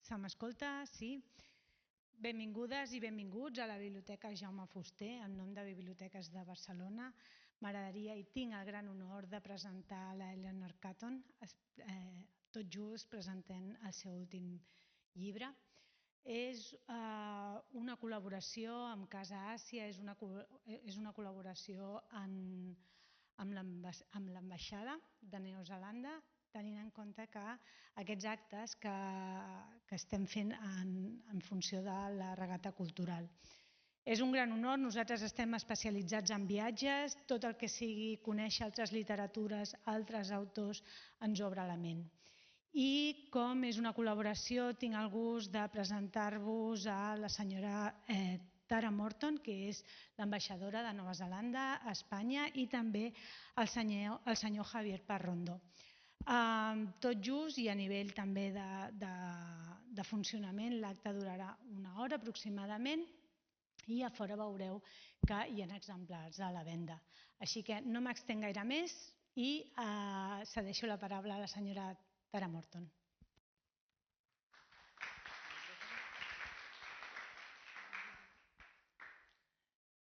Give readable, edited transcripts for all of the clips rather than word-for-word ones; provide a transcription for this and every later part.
Se m'escolta? Sí. Benvingudes i benvinguts a la Biblioteca Jaume Fuster, en nom de Biblioteques de Barcelona. M'agradaria i tinc el gran honor de presentar la Eleanor Catton, tot just presentant el seu últim llibre. És una col·laboració amb Casa Àsia, és una col·laboració amb l'ambaixada de Nova Zelanda, tenint en compte que aquests actes que estem fent en funció de la regata cultural. És un gran honor, nosaltres estem especialitzats en viatges, tot el que sigui conèixer altres literatures, altres autors, ens obre la ment. I com és una col·laboració, tinc el gust de presentar-vos a la senyora Tara Morton, que és l'ambaixadora de Nova Zelanda a Espanya, i també el senyor Javier Parrondo. Tot just i a nivell també de funcionament, l'acte durarà una hora aproximadament i a fora veureu que hi ha exemplars a la venda. Així que no m'estenc gaire més i cedeixo la paraula a la senyora Tara Morton.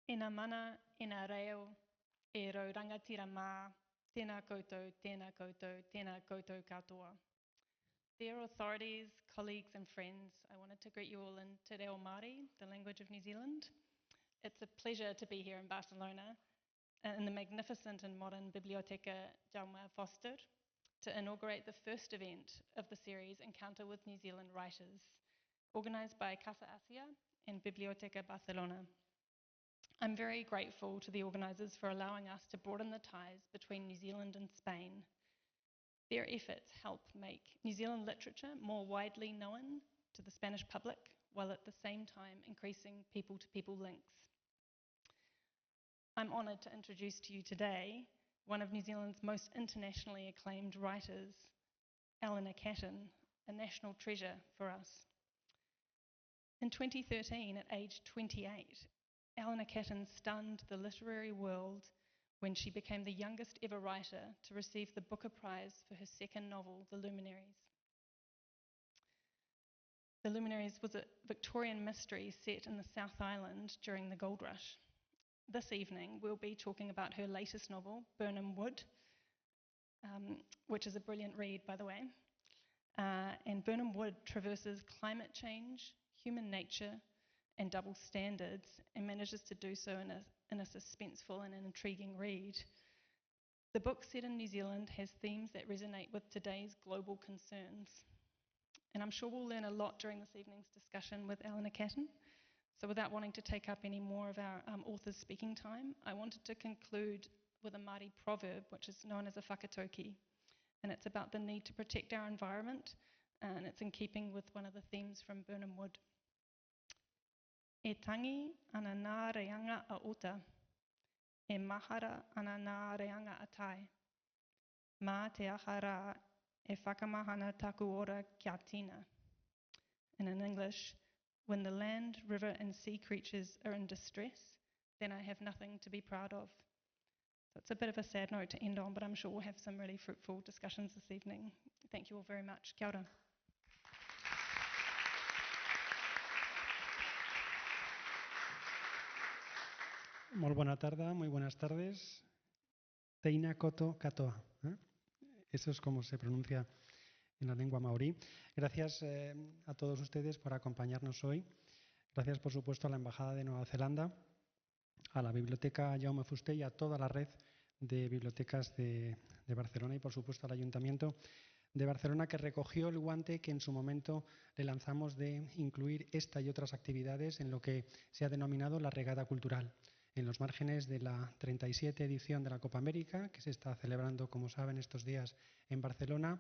Ina mana, ina reo, e rau rangatira mā, tēnā koutou, tēnā koutou, tēnā koutou katoa. Dear authorities, colleagues and friends, I wanted to greet you all in Te Reo Māori, the language of New Zealand. It's a pleasure to be here in Barcelona, in the magnificent and modern Biblioteca Jaume Fuster, to inaugurate the first event of the series Encounter with New Zealand Writers, organised by Casa Àsia and Biblioteca Barcelona. I'm very grateful to the organisers for allowing us to broaden the ties between New Zealand and Spain. Their efforts help make New Zealand literature more widely known to the Spanish public, while at the same time increasing people-to-people links. I'm honoured to introduce to you today one of New Zealand's most internationally acclaimed writers, Eleanor Catton, a national treasure for us. In 2013, at age 28, Eleanor Catton stunned the literary world when she became the youngest ever writer to receive the Booker Prize for her second novel, The Luminaries. The Luminaries was a Victorian mystery set in the South Island during the Gold Rush. This evening, we'll be talking about her latest novel, Birnam, which is a brilliant read, by the way. And Birnam Wood traverses climate change, human nature, and double standards, and manages to do so in a suspenseful and an intriguing read. The book set in New Zealand has themes that resonate with today's global concerns. And I'm sure we'll learn a lot during this evening's discussion with Eleanor Catton. So without wanting to take up any more of our author's speaking time, I wanted to conclude with a Māori proverb, which is known as a whakatoki. And it's about the need to protect our environment, and it's in keeping with one of the themes from Birnam Wood. E tangi ana nā reanga a ota, e mahara ana nā reanga a tai. Mā te aha rā e whakamahana taku ora kia tina. And in English, when the land, river and sea creatures are in distress, then I have nothing to be proud of. So it's a bit of a sad note to end on, but I'm sure we'll have some really fruitful discussions this evening. Thank you all very much. Kia ora. Molt bona tarda, muy buenas tardes. Teina koto katoa. Eso es como se pronuncia en la lengua maorí. Gracias a todos ustedes por acompañarnos hoy. Gracias, por supuesto, a la Embajada de Nueva Zelanda, a la Biblioteca Jaume Fuster y a toda la red de bibliotecas de Barcelona y, por supuesto, al Ayuntamiento de Barcelona, que recogió el guante que en su momento le lanzamos de incluir esta y otras actividades en lo que se ha denominado la regata cultural, en los márgenes de la 37 edición de la Copa América, que se está celebrando, como saben, estos días en Barcelona.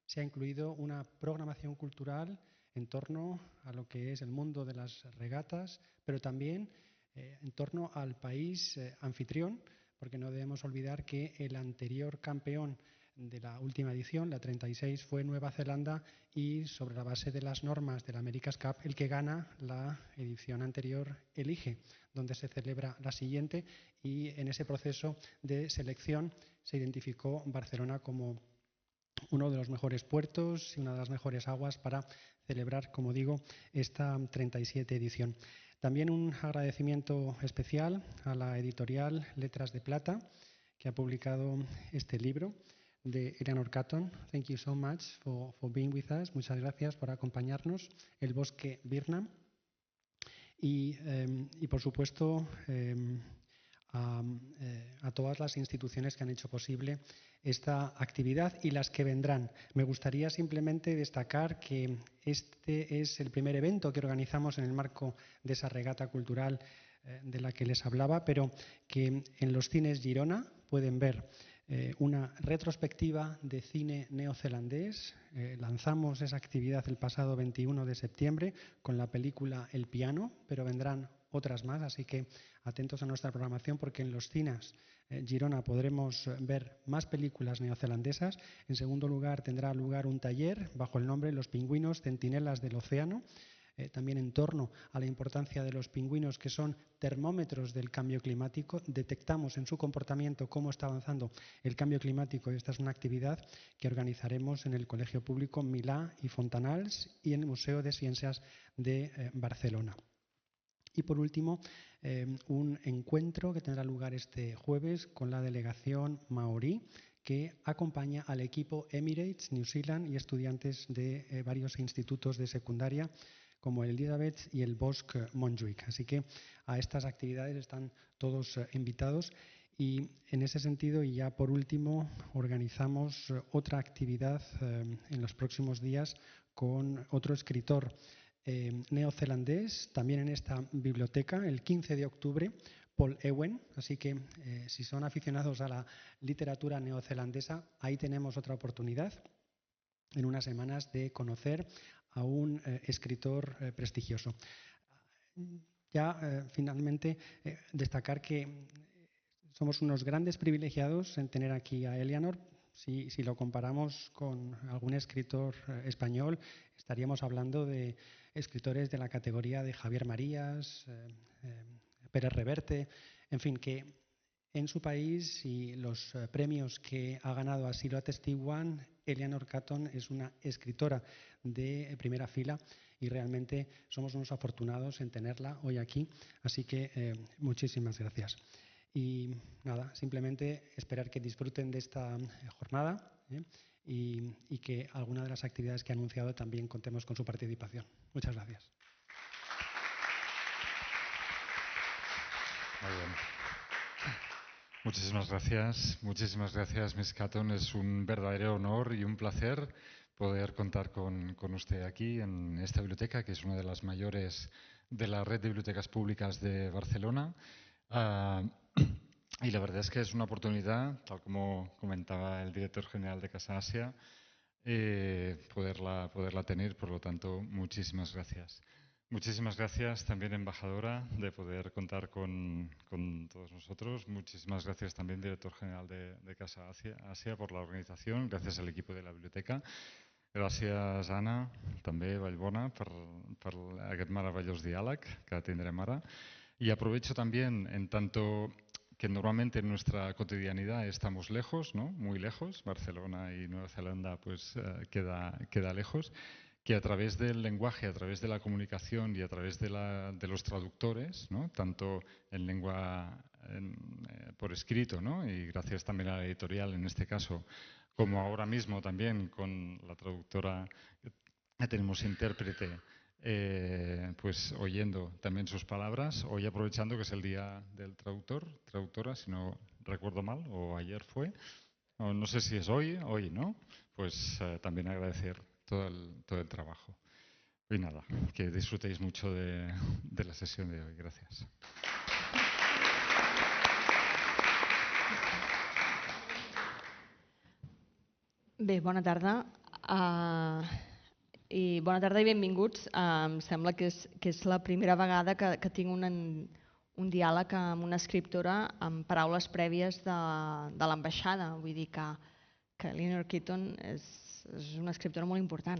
Se ha incluido una programación cultural en torno a lo que es el mundo de las regatas, pero también en torno al país anfitrión, porque no debemos olvidar que el anterior campeón de la última edición, la 36, fue Nueva Zelanda, y sobre la base de las normas del America's Cup, el que gana la edición anterior elige donde se celebra la siguiente, y en ese proceso de selección se identificó Barcelona como uno de los mejores puertos y una de las mejores aguas para celebrar, como digo, esta 37 edición. También un agradecimiento especial a la editorial Letras de Plata, que ha publicado este libro de Eleanor Catton. Thank you so much for being with us. Muchas gracias por acompañarnos. El bosque Birnam. Y por supuesto, a todas las instituciones que han hecho posible esta actividad y las que vendrán. Me gustaría simplemente destacar que este es el primer evento que organizamos en el marco de esa regata cultural de la que les hablaba, pero que en los cines Girona pueden ver una retrospectiva de cine neozelandés. Lanzamos esa actividad el pasado 21 de septiembre con la película El piano, pero vendrán otras más, así que atentos a nuestra programación porque en los cines Girona podremos ver más películas neozelandesas. En segundo lugar, tendrá lugar un taller bajo el nombre Los pingüinos centinelas del océano, también en torno a la importancia de los pingüinos, que son termómetros del cambio climático. Detectamos en su comportamiento cómo está avanzando el cambio climático y esta es una actividad que organizaremos en el Colegio Público Milà y Fontanals y en el Museo de Ciencias de Barcelona. Y por último, un encuentro que tendrá lugar este jueves con la delegación maorí que acompaña al equipo Emirates, New Zealand y estudiantes de varios institutos de secundaria como el Elizabeth y el Bosque Montjuïc. Así que a estas actividades están todos invitados y en ese sentido, y ya por último, organizamos otra actividad en los próximos días con otro escritor neozelandés, también en esta biblioteca, el 15 de octubre, Paul Ewen. Así que si son aficionados a la literatura neozelandesa, ahí tenemos otra oportunidad en unas semanas de conocer a un escritor prestigioso. Ya finalmente destacar que somos unos grandes privilegiados en tener aquí a Eleanor. Si lo comparamos con algún escritor español, estaríamos hablando de escritores de la categoría de Javier Marías, Pérez Reverte, en fin, que en su país y los premios que ha ganado así lo atestiguan. Eleanor Catton es una escritora de primera fila y realmente somos unos afortunados en tenerla hoy aquí. Así que muchísimas gracias. Y nada, simplemente esperar que disfruten de esta jornada y que alguna de las actividades que he anunciado también contemos con su participación. Muchas gracias. Muy bien. Muchísimas gracias, Miss Catton. Es un verdadero honor y un placer poder contar con usted aquí en esta biblioteca, que es una de las mayores de la red de bibliotecas públicas de Barcelona. Y la verdad es que es una oportunidad, tal como comentaba el director general de Casa Asia, poderla tener. Por lo tanto, muchísimas gracias. Muchísimas gracias también, embajadora, de poder contar con todos nosotros. Muchísimas gracias también, director general de Casa Asia, por la organización. Gracias al equipo de la biblioteca. Gràcies, Anna, també, Ballbona, per aquest meravellós diàleg que tindrem ara. Y aprovecho también, en tanto que normalmente en nuestra cotidianidad estamos lejos, ¿no? Muy lejos, Barcelona y Nueva Zelanda pues queda lejos, que a través del lenguaje, a través de la comunicación y a través de los traductores, ¿no? Tanto en lengua por escrito, ¿no? Y gracias también a la editorial en este caso, como ahora mismo también con la traductora que tenemos intérprete, pues oyendo también sus palabras, hoy aprovechando que es el día del traductora, si no recuerdo mal, o ayer fue, o no sé si es hoy, ¿no? Pues también agradecer todo el trabajo. Y nada, que disfrutéis mucho de la sesión de hoy. Gracias. Bé, bona tarda. I bona tarda i benvinguts. Em sembla que és la primera vegada que tinc un diàleg amb una escriptora amb paraules prèvies de l'ambaixada. Vull dir que Eleanor Catton és una escriptora molt important.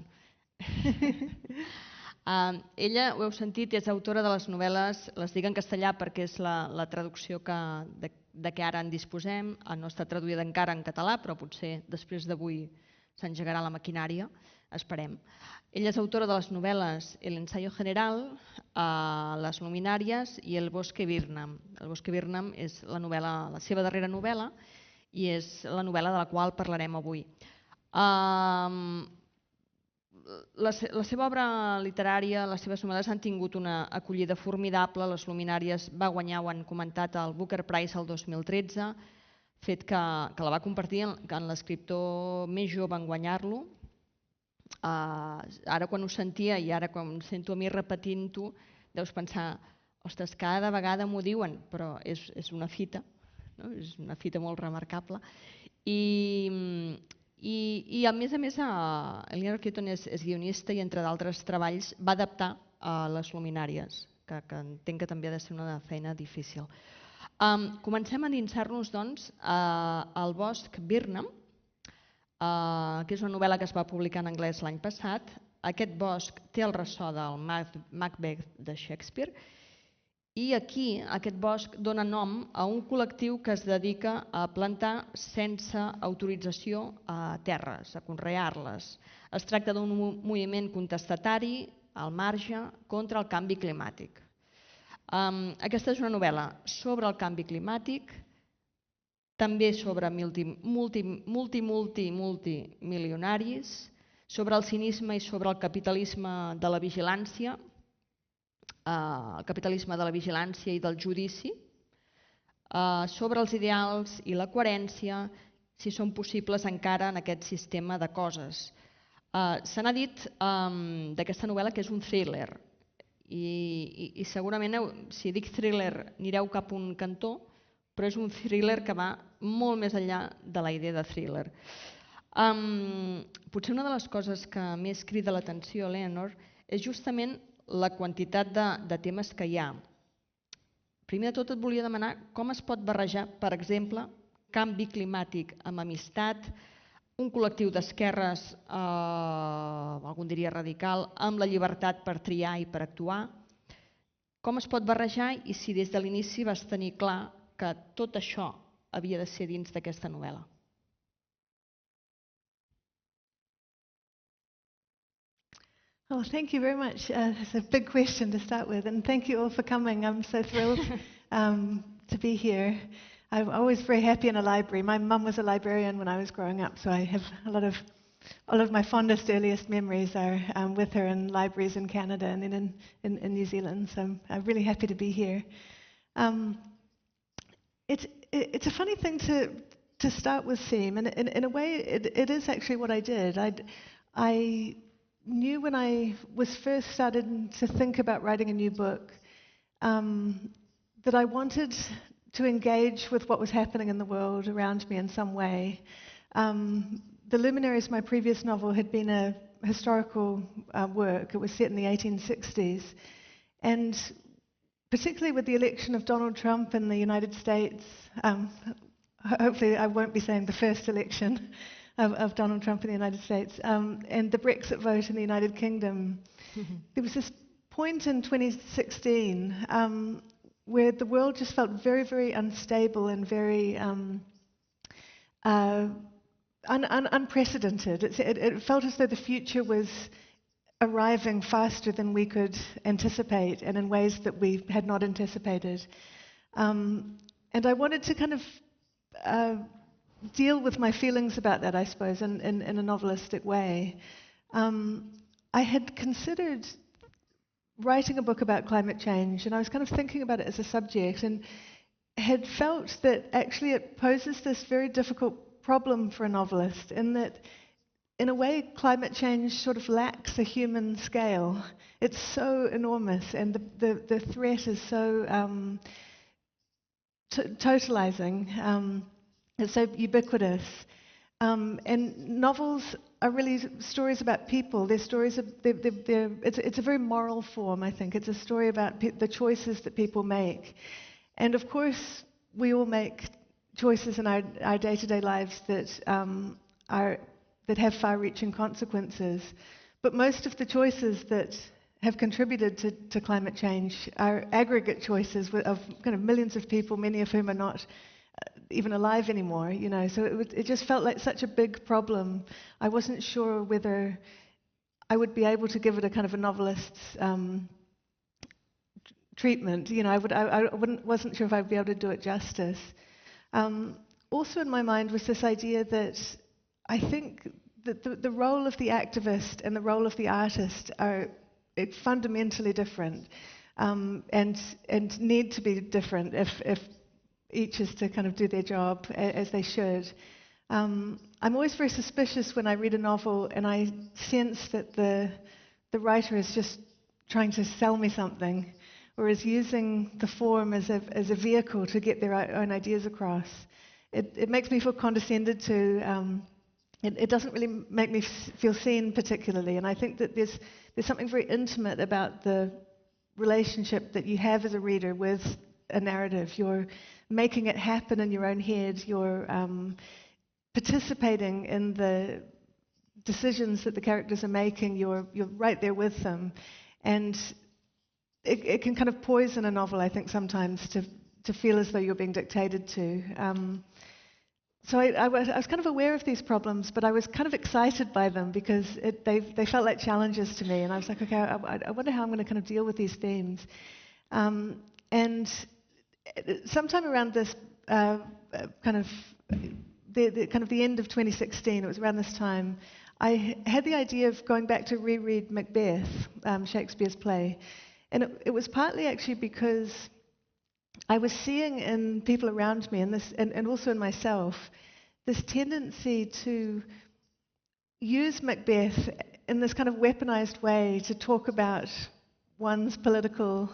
Ella, ho heu sentit, és autora de les novel·les, les dic en castellà perquè és la traducció de què ara en disposem. No està traduïda encara en català, però potser després d'avui s'engegarà la maquinària esperem. Ella és autora de les novel·les El ensayo general, Les luminarias i El bosque Birnam. El bosque Birnam és la seva darrera novel·la i és la novel·la de la qual parlarem avui. La seva obra literària, les seves novel·les han tingut una acollida formidable. Les luminàries va guanyar, ho han comentat, el Booker Prize el 2013, fet que la va convertir en l'escriptor més jove en guanyar-lo. Ara quan ho sentia i ara quan sento a mi repetint-ho, deus pensar, ostres, cada vegada m'ho diuen, però és una fita, és una fita molt remarcable. I a més, Eleanor Catton és guionista i entre d'altres treballs va adaptar les luminàries, que entenc que també ha de ser una feina difícil. Comencem a endinsar-nos doncs al bosc Birnam, que és una novel·la que es va publicar en anglès l'any passat. Aquest bosc té el ressò del Macbeth de Shakespeare i aquí aquest bosc dona nom a un col·lectiu que es dedica a plantar sense autorització a terres, a conrear-les. Es tracta d'un moviment contestatari al marge contra el canvi climàtic. Aquesta és una novel·la sobre el canvi climàtic, també sobre multimilionaris, sobre el cinisme i sobre el capitalisme de la vigilància, i del judici, sobre els ideals i la coherència, si són possibles encara en aquest sistema de coses. Se n'ha dit d'aquesta novel·la que és un thriller i segurament si dic thriller anireu cap a un cantó, però és un thriller que va molt més enllà de la idea de thriller. Potser una de les coses que més crida l'atenció, Eleanor, és justament la quantitat de temes que hi ha. Primer de tot et volia demanar com es pot barrejar, per exemple, canvi climàtic amb amistat, un col·lectiu d'esquerres, algú diria radical, amb la llibertat per triar i per actuar. Com es pot barrejar i si des de l'inici vas tenir clar que tot això havia de ser dins d'aquesta novel·la? Oh, thank you very much. It's a big question to start with, and thank you all for coming. I'm so thrilled to be here. I'm always very happy in a library. My mum was a librarian when I was growing up, so I have all of my fondest, earliest memories are with her in libraries in Canada and then in New Zealand. So I'm really happy to be here. It's a funny thing to start with theme, and in a way, it is actually what I did. I knew when I was first started to think about writing a new book that I wanted to engage with what was happening in the world around me in some way. The Luminaries, my previous novel, had been a historical work. It was set in the 1860s. And particularly with the election of Donald Trump in the United States, hopefully I won't be saying the first election of Donald Trump in the United States, and the Brexit vote in the United Kingdom, there was this point in 2016 where the world just felt very, very unstable and very unprecedented. It felt as though the future was arriving faster than we could anticipate and in ways that we had not anticipated. And I wanted to kind of deal with my feelings about that, I suppose, in a novelistic way. I had considered writing a book about climate change, and I was kind of thinking about it as a subject, and had felt that actually it poses this very difficult problem for a novelist, in that, in a way, climate change sort of lacks a human scale. It's so enormous, and the threat is so totalizing. It's so ubiquitous. And novels are really stories about people. They're stories of, it's a very moral form, I think. It's a story about the choices that people make. And of course, we all make choices in our day-to-day lives that have far-reaching consequences. But most of the choices that have contributed to climate change are aggregate choices of kind of millions of people, many of whom are not even alive anymore, you know. So it just felt like such a big problem. I wasn't sure whether I would be able to give it a kind of a novelist's treatment. I wasn't sure if I'd be able to do it justice. Also in my mind was this idea that I think that the role of the activist and the role of the artist are fundamentally different, and need to be different if each is to kind of do their job as they should. I'm always very suspicious when I read a novel and I sense that the writer is just trying to sell me something, or is using the form as a vehicle to get their own ideas across. It makes me feel condescended to. It doesn't really make me feel seen particularly, and I think that there's something very intimate about the relationship that you have as a reader with a narrative. You're making it happen in your own head. You're participating in the decisions that the characters are making. You're right there with them, and it can kind of poison a novel, I think, sometimes to feel as though you're being dictated to. So I was kind of aware of these problems, but I was kind of excited by them because they felt like challenges to me, and I was like, okay, I wonder how I'm going to kind of deal with these themes. And sometime around this kind of the end of 2016, it was around this time, I had the idea of going back to reread Macbeth, Shakespeare's play, and it was partly actually because I was seeing in people around me, and also in myself, this tendency to use Macbeth in this kind of weaponized way to talk about one's political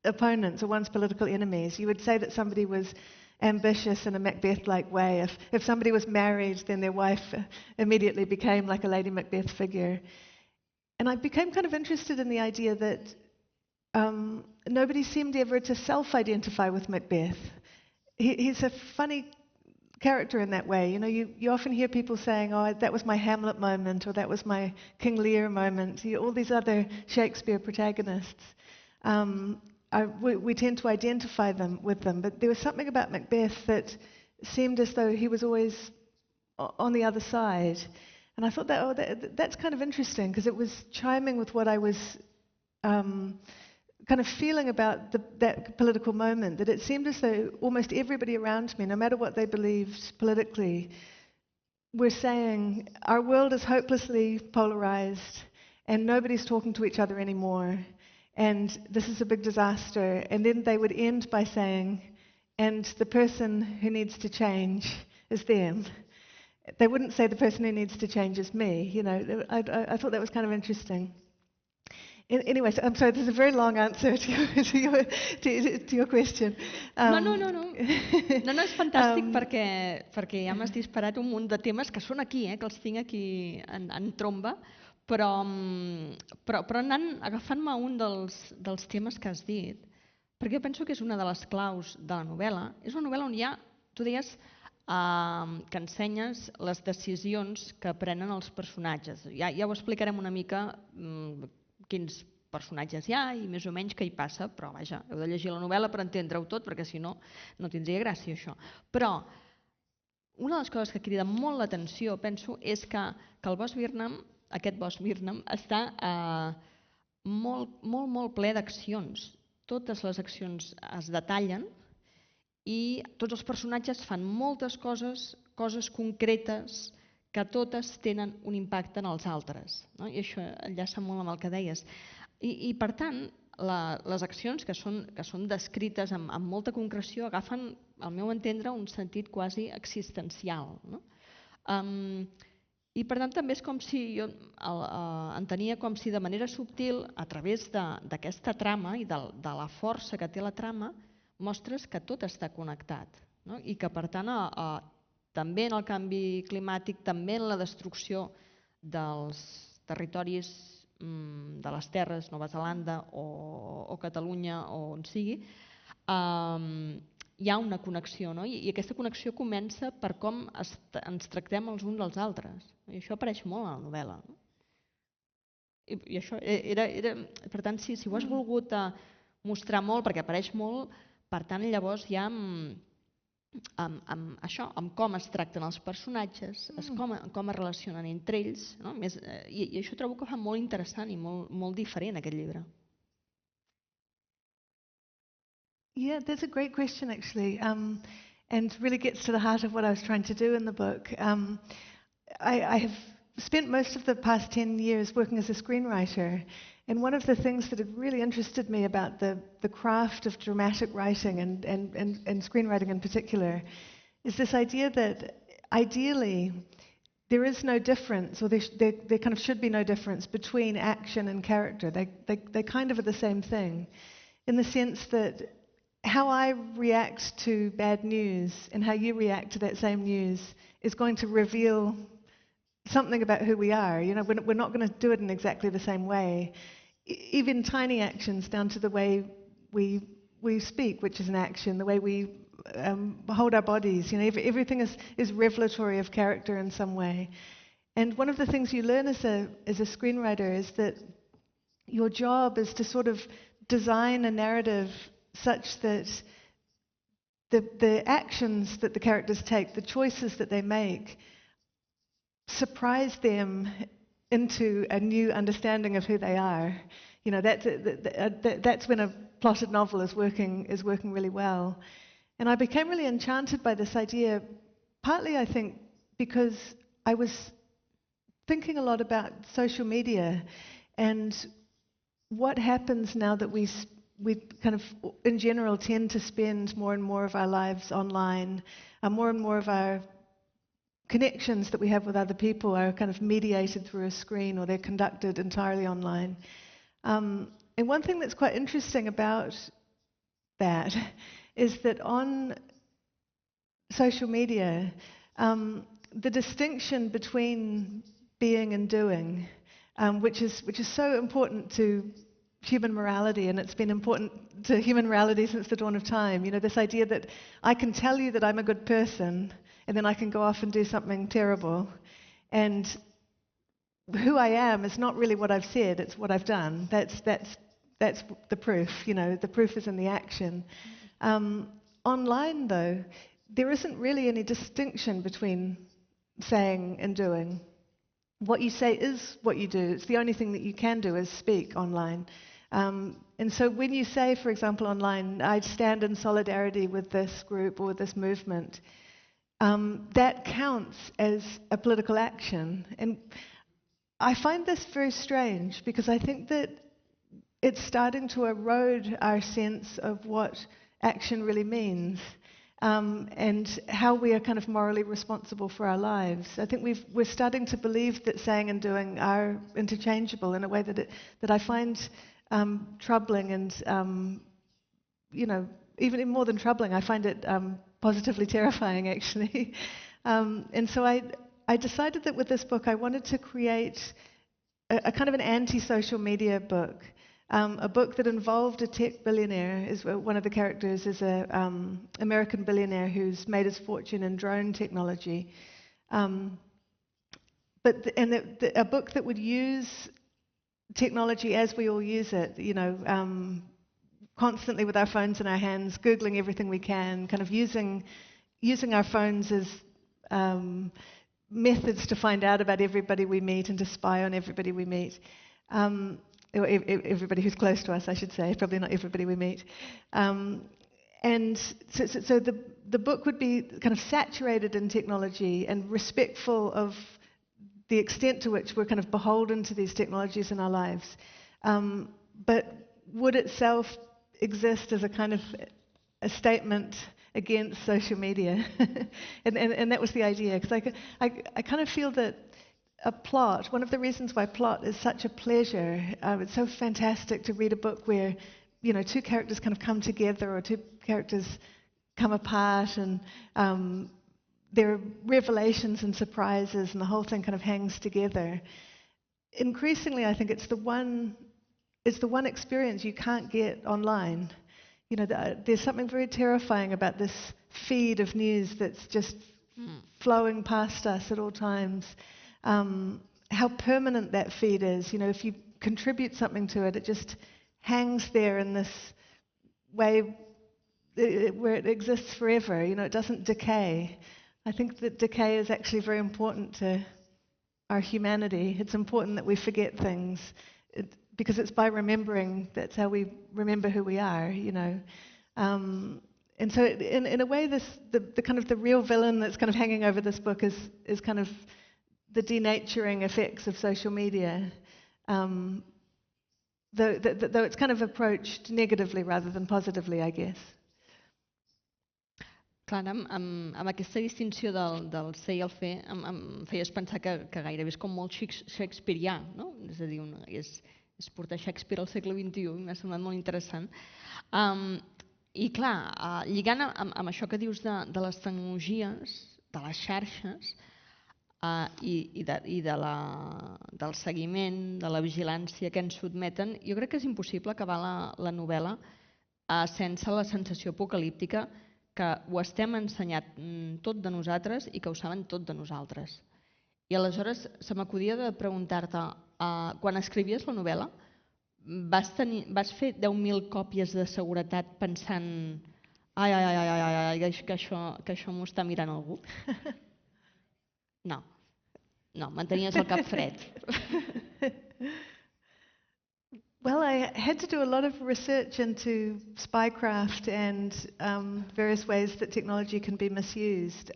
opponents or one's political enemies. You would say that somebody was ambitious in a Macbeth-like way. If somebody was married, then their wife immediately became like a Lady Macbeth figure. And I became kind of interested in the idea that nobody seemed ever to self-identify with Macbeth. He's a funny character in that way. You often hear people saying, oh, that was my Hamlet moment, or that was my King Lear moment. All these other Shakespeare protagonists. We tend to identify with them, but there was something about Macbeth that seemed as though he was always on the other side. And I thought that's kind of interesting, because it was chiming with what I was kind of feeling about that political moment, that it seemed as though almost everybody around me, no matter what they believed politically, were saying, our world is hopelessly polarized, and nobody's talking to each other anymore, and this is a big disaster. And then they would end by saying, and the person who needs to change is them. They wouldn't say the person who needs to change is me. I thought that was kind of interesting. Anyway, so I'm sorry, this is a very long answer to your question. No, és fantàstic perquè ja m'has disparat un munt de temes que són aquí, que els tinc aquí en tromba, però anant agafant-me un dels temes que has dit, perquè jo penso que és una de les claus de la novel·la. És una novel·la on hi ha, tu deies, que ensenyes les decisions que prenen els personatges. Ja ho explicarem una mica quins personatges hi ha i més o menys què hi passa, però vaja, heu de llegir la novel·la per entendre-ho tot, perquè si no, no tindria gràcia això. Però una de les coses que crida molt l'atenció, penso, és que el bosc Birnam, aquest bosc Birnam, està molt ple d'accions. Totes les accions es detallen i tots els personatges fan moltes coses concretes, que totes tenen un impacte en els altres. I això enllaça molt amb el que deies. I per tant, les accions que són descrites amb molta concreció agafen, al meu entendre, un sentit quasi existencial. I per tant també és com si jo entenia com si de manera subtil, a través d'aquesta trama i de la força que té la trama, mostres que tot està connectat i que per tant també en el canvi climàtic, també en la destrucció dels territoris de les terres, Nova Zelanda o Catalunya o on sigui, hi ha una connexió, i aquesta connexió comença per com ens tractem els uns als altres. I això apareix molt a la novel·la. I això era, per tant, si ho has volgut mostrar molt, perquè apareix molt, per tant, llavors hi ha això, amb com es tracten els personatges, com es relacionen entre ells, no? I això trobo que fa molt interessant i molt diferent aquest llibre. Yeah, that's a great question, actually, and really gets to the heart of what I was trying to do in the book. I have spent most of the past 10 years working as a screenwriter, and one of the things that had really interested me about the craft of dramatic writing and screenwriting in particular is this idea that ideally there is no difference, or there kind of should be no difference between action and character. They kind of are the same thing, in the sense that how I react to bad news and how you react to that same news is going to reveal something about who we are. You know, we're not going to do it in exactly the same way. Even tiny actions, down to the way we speak, which is an action, the way we hold our bodies. You know, everything is revelatory of character in some way. And one of the things you learn as a screenwriter is that your job is to sort of design a narrative such that the actions that the characters take, the choices that they make, surprise them into a new understanding of who they are. You know, that's when a plotted novel is working really well. And I became really enchanted by this idea, partly I think because I was thinking a lot about social media and what happens now that we kind of, in general, tend to spend more and more of our lives online, more and more of our connections that we have with other people are kind of mediated through a screen, or they're conducted entirely online. And one thing that's quite interesting about that is that on social media, the distinction between being and doing, which is so important to human morality, and it's been important to human morality since the dawn of time. You know, this idea that I can tell you that I'm a good person, and then I can go off and do something terrible. And who I am is not really what I've said, it's what I've done. That's the proof, you know, the proof is in the action. Online, though, there isn't really any distinction between saying and doing. What you say is what you do. It's the only thing that you can do is speak online. And so when you say, for example, online, I stand in solidarity with this group or this movement, that counts as a political action. And I find this very strange because I think that it's starting to erode our sense of what action really means, and how we are kind of morally responsible for our lives. I think we're starting to believe that saying and doing are interchangeable in a way that I find troubling, and you know, even more than troubling, I find it positively terrifying, actually. And so I decided that with this book I wanted to create a kind of an anti-social media book. A book that involved a tech billionaire. One of the characters is an American billionaire who's made his fortune in drone technology. A book that would use technology as we all use it, you know, constantly with our phones in our hands, Googling everything we can, kind of using our phones as methods to find out about everybody we meet and to spy on everybody we meet. Everybody who's close to us, I should say, probably not everybody we meet. And so the book would be kind of saturated in technology and respectful of the extent to which we're kind of beholden to these technologies in our lives. But would itself exist as a kind of a statement against social media. and that was the idea, because I kind of feel that a plot, one of the reasons why plot is such a pleasure, it's so fantastic to read a book where, you know, two characters kind of come together or two characters come apart, and there are revelations and surprises and the whole thing kind of hangs together. Increasingly, I think it's the one experience you can't get online. You know, there's something very terrifying about this feed of news that's just flowing past us at all times. How permanent that feed is. You know, if you contribute something to it, it just hangs there in this way where it exists forever. It doesn't decay. I think that decay is actually very important to our humanity. It's important that we forget things because it's by remembering that's how we remember who we are. And so, in a way, the kind of the real villain that's kind of hanging over this book is kind of the denaturing effects of social media. Though it's kind of approached negatively rather than positively, I guess. Clar, amb aquesta distinció del ser i el fer em feies pensar que gairebé és com molt shakespearià, no? És a dir, és portar Shakespeare al segle XXI, m'ha semblat molt interessant. I clar, lligant amb això que dius de les tecnologies, de les xarxes i del seguiment, de la vigilància que ens sotmeten, jo crec que és impossible acabar la novel·la sense la sensació apocalíptica que ho estem ensenyat tot de nosaltres i que ho saben tot de nosaltres. I aleshores se m'acudia de preguntar-te, quan escrivies la novel·la, vas fer 10.000 còpies de seguretat pensant que això m'ho està mirant algú? No, mantenies el cap fred. Well, I had to do a lot of research into spycraft and various ways that technology can be misused.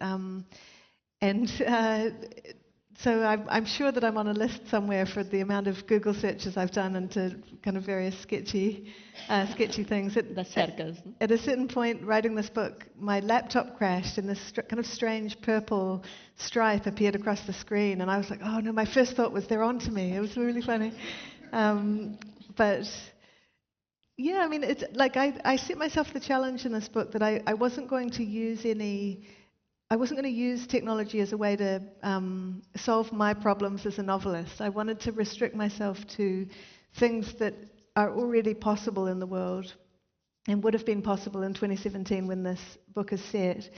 So I'm sure that I'm on a list somewhere for the amount of Google searches I've done into kind of various sketchy things. At a certain point, writing this book, my laptop crashed and this kind of strange purple stripe appeared across the screen, and I was like, oh no, my first thought was they're onto me. It was really funny. But yeah, I mean, it's like I set myself the challenge in this book that I wasn't going to use technology as a way to solve my problems as a novelist. I wanted to restrict myself to things that are already possible in the world and would have been possible in 2017 when this book is set.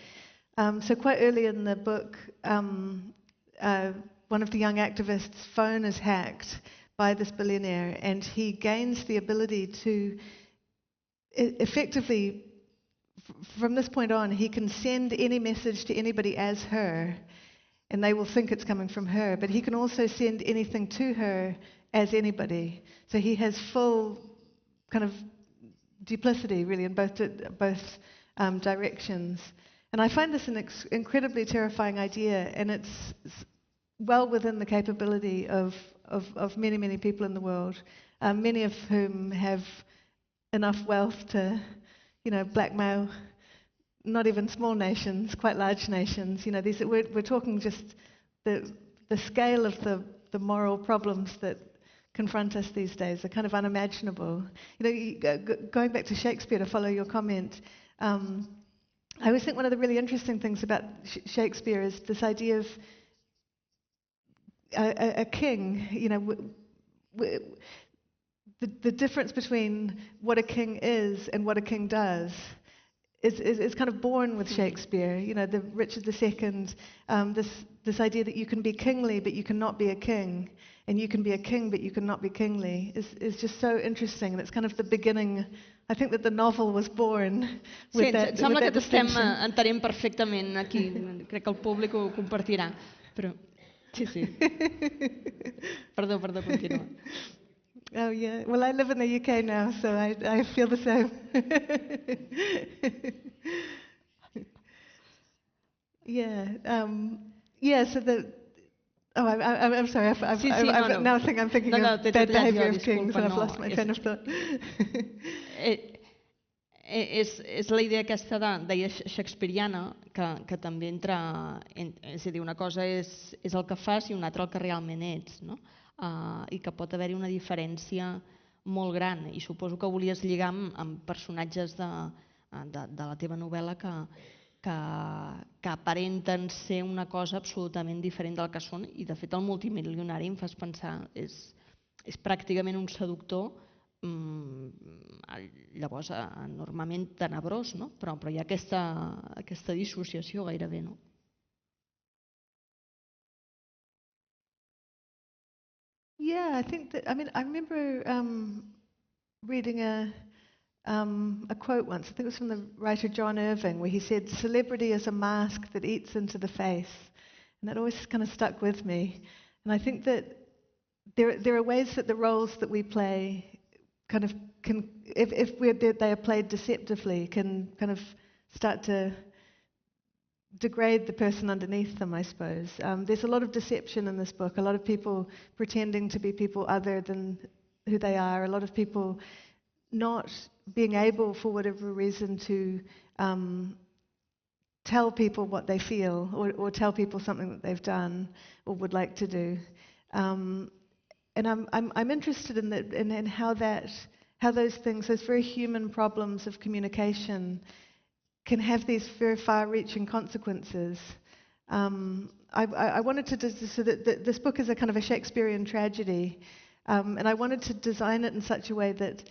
So quite early in the book, one of the young activists' phone is hacked by this billionaire, and he gains the ability to effectively, from this point on, he can send any message to anybody as her, and they will think it's coming from her, but he can also send anything to her as anybody. So he has full kind of duplicity, really, in both directions. And I find this an incredibly terrifying idea, and it's well within the capability of many, many people in the world, many of whom have enough wealth to, blackmail not even small nations, quite large nations. We're talking just the scale of the moral problems that confront us these days are kind of unimaginable. Going back to Shakespeare to follow your comment, I always think one of the really interesting things about Shakespeare is this idea of a king. The difference between what a king is and what a king does is kind of born with Shakespeare. The Richard II, this idea that you can be kingly but you cannot be a king, and you can be a king but you cannot be kingly is just so interesting, and it's kind of the beginning. I think that the novel was born with that. Sí, sembla que t'estem entenent perfectament aquí. Crec que el públic ho compartirà. Però sí. Perdó, continua. Oh yeah, well I live in the UK now, so I feel the same. So I'm sorry, I now think I'm thinking of bad behavior of kings, and I've lost my train of thought. És la idea aquesta deia shakespeariana que també entra, és a dir, una cosa és el que fas i una altra el que realment ets, no? I que pot haver-hi una diferència molt gran, i suposo que volies lligar amb personatges de la teva novel·la que aparenten ser una cosa absolutament diferent del que són, i de fet el multimilionari em fas pensar és pràcticament un seductor, llavors enormement tenebrós, no? Però hi ha aquesta dissociació gairebé, no? Yeah, I think that, I remember reading a a quote once, I think it was from the writer John Irving, where he said, "Celebrity is a mask that eats into the face." And that always kind of stuck with me. And I think that there are ways that the roles that we play kind of can, if they are played deceptively, can kind of start to degrade the person underneath them, I suppose. There's a lot of deception in this book, a lot of people pretending to be people other than who they are, a lot of people not being able, for whatever reason, to tell people what they feel or tell people something that they've done or would like to do. And I'm interested in how those things, those very human problems of communication, can have these very far-reaching consequences. I wanted to so that this book is a kind of a Shakespearean tragedy, and I wanted to design it in such a way that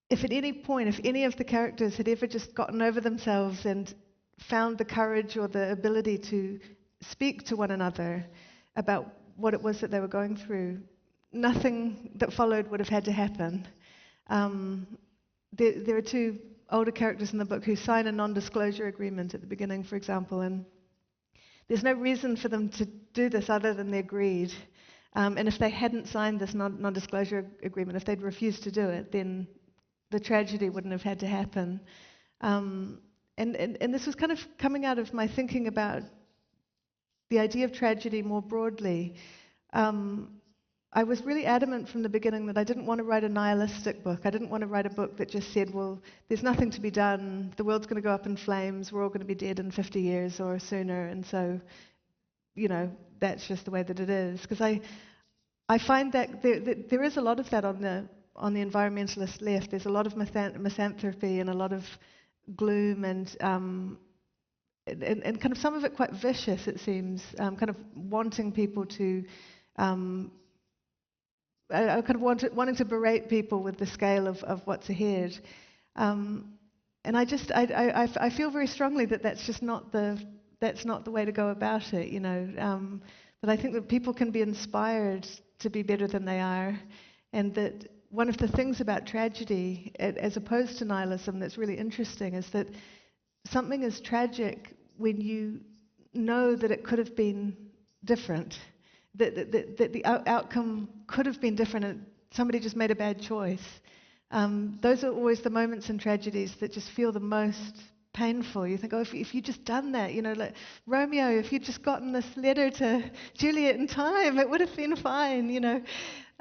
if at any point, if any of the characters had ever just gotten over themselves and found the courage or the ability to speak to one another about what it was that they were going through, nothing that followed would have had to happen. There are two older characters in the book who sign a non-disclosure agreement at the beginning, for example, and there's no reason for them to do this other than their greed. And if they hadn't signed this non-disclosure agreement, if they'd refused to do it, then the tragedy wouldn't have had to happen. And this was kind of coming out of my thinking about the idea of tragedy more broadly. I was really adamant from the beginning that I didn't want to write a nihilistic book. I didn't want to write a book that just said, well, there's nothing to be done, the world's going to go up in flames, we're all going to be dead in 50 years or sooner, and so, you know, that's just the way that it is. Because I find that there is a lot of that on the environmentalist left. There's a lot of misanthropy and a lot of gloom and kind of some of it quite vicious, it seems, kind of wanting people to kind of wanting to berate people with the scale of what's ahead. And I feel very strongly that that's just not the way to go about it, you know. But I think that people can be inspired to be better than they are, and that one of the things about tragedy, as opposed to nihilism, that's really interesting is that something is tragic when you know that it could have been different. That the outcome could have been different and somebody just made a bad choice. Those are always the moments in tragedies that just feel the most painful. You think, oh, if you'd just done that, you know, like Romeo, if you'd just gotten this letter to Juliet in time, it would have been fine, you know.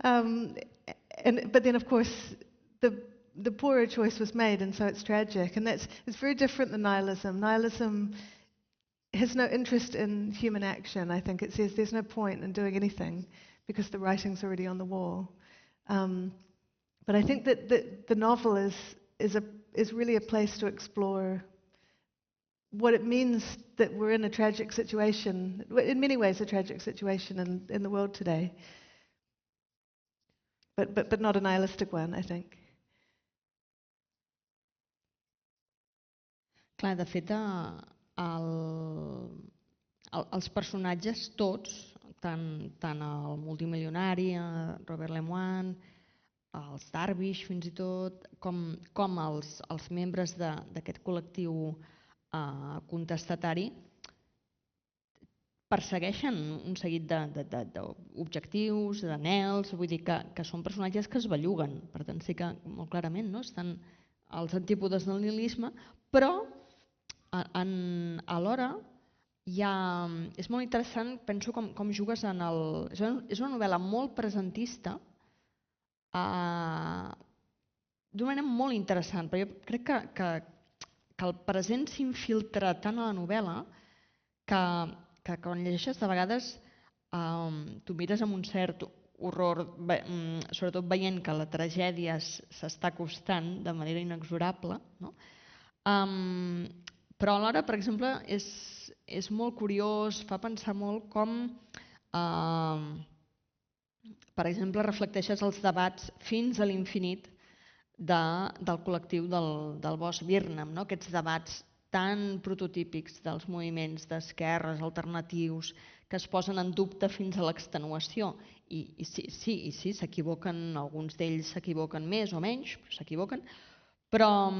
But then, of course, the poorer choice was made, and so it's tragic. And it's very different than nihilism. Nihilism has no interest in human action. I think it says there's no point in doing anything because the writing's already on the wall. But I think that the novel is really a place to explore what it means that we're in a tragic situation, in many ways a tragic situation in the world today. But not a nihilistic one, I think. Clar, de fet, els personatges tots, tant el multimilionari, Robert Lemoine, els Darvish fins i tot, com els membres d'aquest col·lectiu contestatari, persegueixen un seguit d'objectius, d'anhels, vull dir que són personatges que es belluguen, per tant sí que molt clarament estan als antípodes del nihilisme, però alhora és molt interessant, penso, com jugues en el... És una novel·la molt presentista, d'una manera molt interessant, però jo crec que el present s'infiltra tant a la novel·la que quan llegeixes de vegades tu mires amb un cert horror, sobretot veient que la tragèdia s'està acostant de manera inexorable, no? Però alhora, per exemple, és molt curiós, fa pensar molt com, per exemple, reflecteixes els debats fins a l'infinit del col·lectiu del bosc Birnam, aquests debats tan prototípics dels moviments d'esquerres alternatius que es posen en dubte fins a l'extenuació. I sí, s'equivoquen, alguns d'ells s'equivoquen més o menys, però s'equivoquen, Però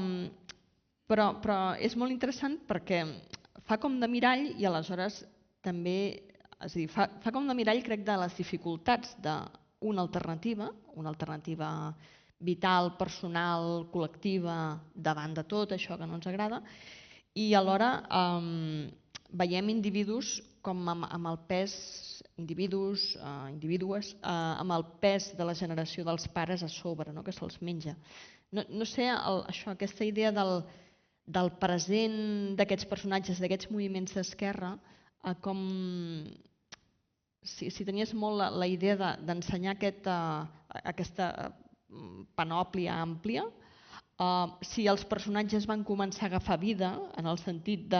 és molt interessant perquè fa com de mirall i aleshores també, és a dir, fa com de mirall, crec, de les dificultats d'una alternativa vital, personal, col·lectiva, davant de tot això que no ens agrada, i alhora veiem individus com amb el pes, indivídues, amb el pes de la generació dels pares a sobre, no? Que se'ls menja. No sé, aquesta idea del present d'aquests personatges, d'aquests moviments d'esquerra, com si tenies molt la idea d'ensenyar aquesta panòplia àmplia, si els personatges van començar a agafar vida en el sentit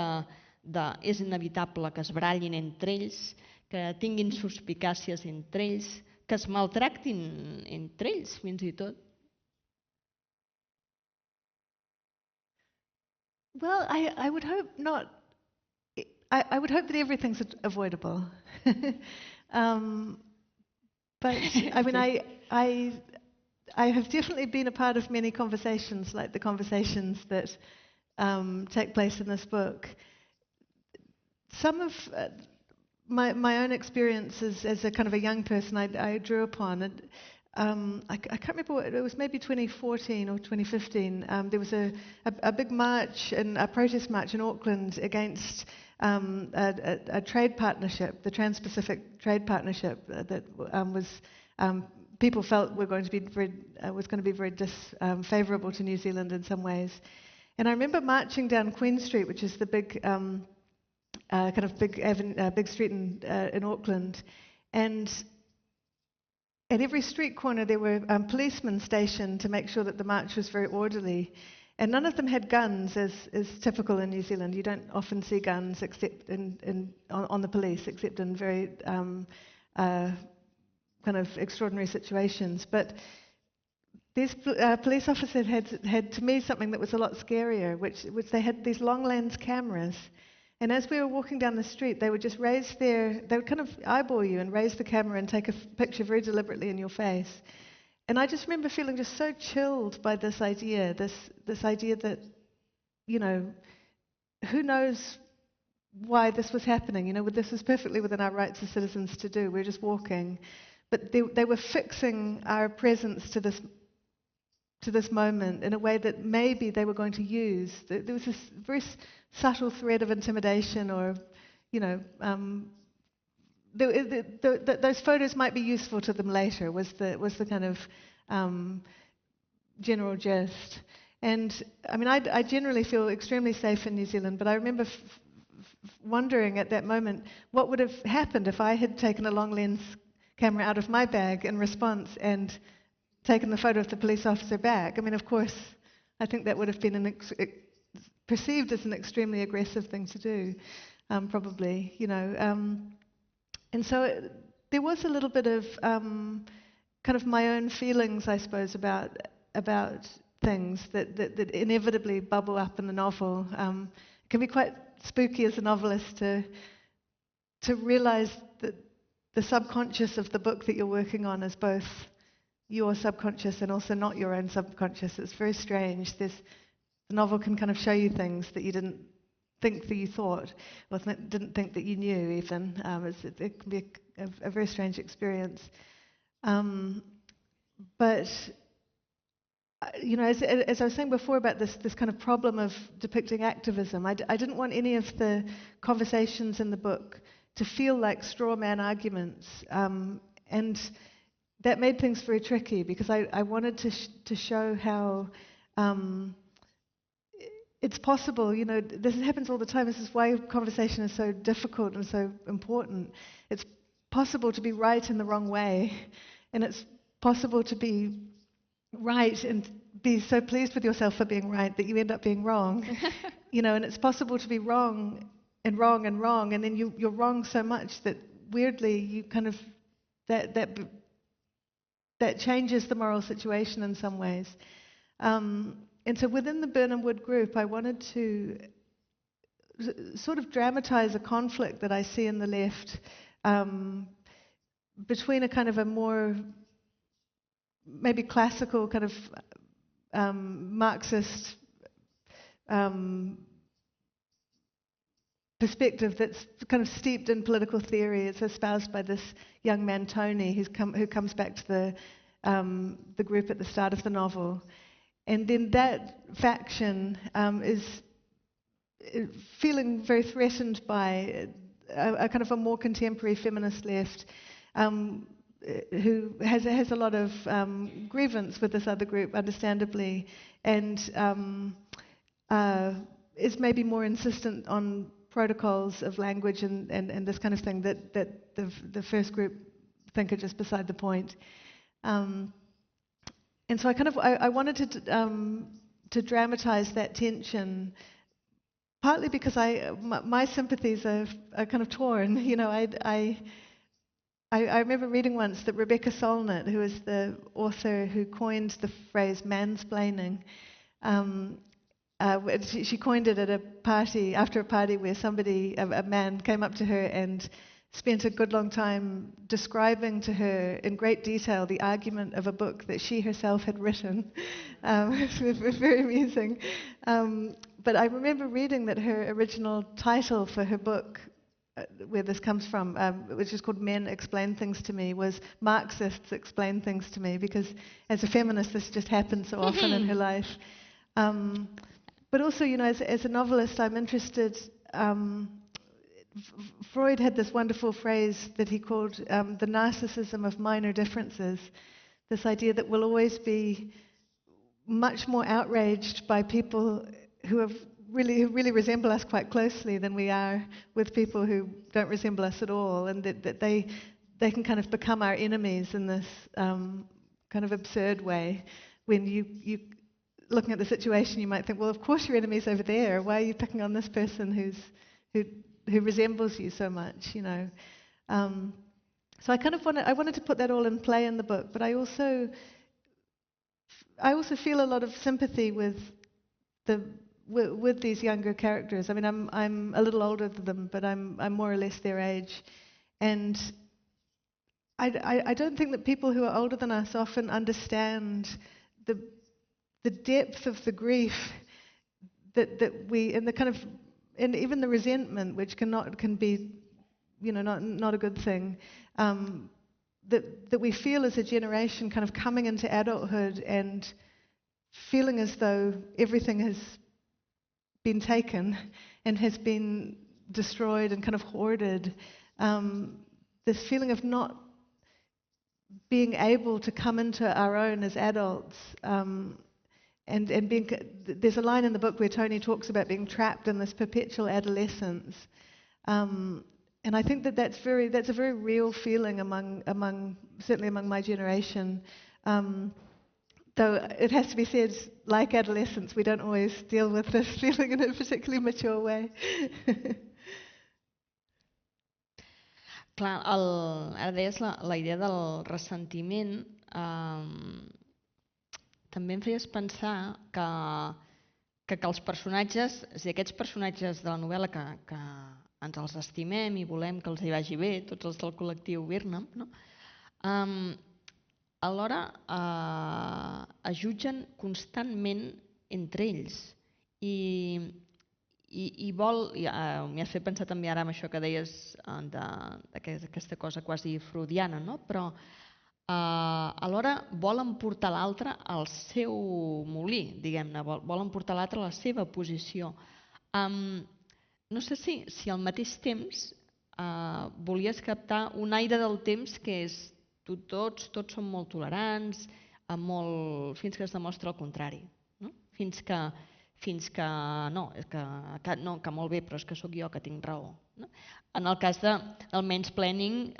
és inevitable que es barallin entre ells, que tinguin suspicàcies entre ells, que es maltractin entre ells fins i tot. Well, I would hope not. I would hope that everything's avoidable. But I mean, I have definitely been a part of many conversations, like the conversations that take place in this book. Some of my own experiences as a kind of a young person, I drew upon. And, I can't remember, it was maybe 2014 or 2015. There was a big march, a protest march in Auckland against a trade partnership, the Trans-Pacific Trade Partnership that was people felt was going to be very disfavourable to New Zealand in some ways. And I remember marching down Queen Street, which is the big big street in Auckland, and at every street corner there were policemen stationed to make sure that the march was very orderly. And none of them had guns, as is typical in New Zealand. You don't often see guns except on the police, except in very kind of extraordinary situations. But these police officers had to me something that was a lot scarier, which they had these long lens cameras. And as we were walking down the street, they would just they would kind of eyeball you and raise the camera and take a picture very deliberately in your face. And I just remember feeling just so chilled by this idea that, you know, who knows why this was happening? You know, this was perfectly within our rights as citizens to do. We were just walking. But they were fixing our presence to this moment in a way that maybe they were going to use. There was this very subtle thread of intimidation, or, you know, those photos might be useful to them later, was the kind of general gist. And I mean, I generally feel extremely safe in New Zealand, but I remember wondering at that moment what would have happened if I had taken a long lens camera out of my bag in response and taken the photo of the police officer back. I mean, of course, I think that would have been perceived as an extremely aggressive thing to do, probably, you know. And so there was a little bit of kind of my own feelings, I suppose, about things that inevitably bubble up in the novel. It can be quite spooky as a novelist to realize that the subconscious of the book that you're working on is both your subconscious and also not your own subconscious. It's very strange. The novel can kind of show you things that you didn't think that you thought, or didn't think that you knew even. It can be a very strange experience. But you know, as I was saying before about this kind of problem of depicting activism, I didn't want any of the conversations in the book to feel like straw man arguments, and that made things very tricky because I wanted to show how it's possible. You know, this happens all the time. This is why conversation is so difficult and so important. It's possible to be right in the wrong way, and it's possible to be right and be so pleased with yourself for being right that you end up being wrong. You know, and it's possible to be wrong and wrong and wrong, and then you're wrong so much that weirdly you kind of that changes the moral situation in some ways. And so within the Birnam Wood group, I wanted to sort of dramatize a conflict that I see in the left between a kind of a more maybe classical kind of Marxist perspective that's kind of steeped in political theory. It's espoused by this young man, Tony, who comes back to the group at the start of the novel. And then that faction is feeling very threatened by a kind of a more contemporary feminist left who has a lot of grievance with this other group, understandably, and is maybe more insistent on protocols of language and this kind of thing that the first group think are just beside the point. And so I wanted to dramatize that tension, partly because my sympathies are kind of torn. You know, I remember reading once that Rebecca Solnit, who is the author who coined the phrase mansplaining, she coined it at a party, after a party where a man came up to her and spent a good long time describing to her in great detail the argument of a book that she herself had written. It was very amusing. But I remember reading that her original title for her book, where this comes from, which is called Men Explain Things to Me, was Marxists Explain Things to Me, because as a feminist this just happened so often in her life. But also, you know, as a novelist, I'm interested. Freud had this wonderful phrase that he called the narcissism of minor differences. This idea that we'll always be much more outraged by people who really resemble us quite closely than we are with people who don't resemble us at all, and that they can kind of become our enemies in this kind of absurd way. When you looking at the situation, you might think, well, of course your enemy's over there. Why are you picking on this person who resembles you so much, you know? So I wanted to put that all in play in the book, but I also feel a lot of sympathy with these younger characters. I mean, I'm a little older than them, but I'm more or less their age, and I don't think that people who are older than us often understand the depth of the grief that we, and the kind of, and even the resentment, which can be, you know, not a good thing, that we feel as a generation kind of coming into adulthood and feeling as though everything has been taken and has been destroyed and kind of hoarded. This feeling of not being able to come into our own as adults, and being, there's a line in the book where Tony talks about being trapped in this perpetual adolescence, and I think that's a very real feeling certainly among my generation. Though it has to be said, like adolescents, we don't always deal with this feeling in a particularly mature way. Clar, ara deies la idea del ressentiment. També em feies pensar que els personatges, és a dir, aquests personatges de la novel·la que ens els estimem i volem que els hi vagi bé, tots els del col·lectiu Birnam, no? Alhora es jutgen constantment entre ells i m'hi has fet pensar també ara amb això que deies d'aquesta cosa quasi freudiana, no? Però alhora volen portar l'altre al seu molí, diguem-ne, volen portar l'altre a la seva posició. No sé si al mateix temps volies captar un aire del temps que és tots som molt tolerants, fins que es demostra el contrari, no? Fins que no, que molt bé, però és que sóc jo que tinc raó, no? En el cas del mansplaining,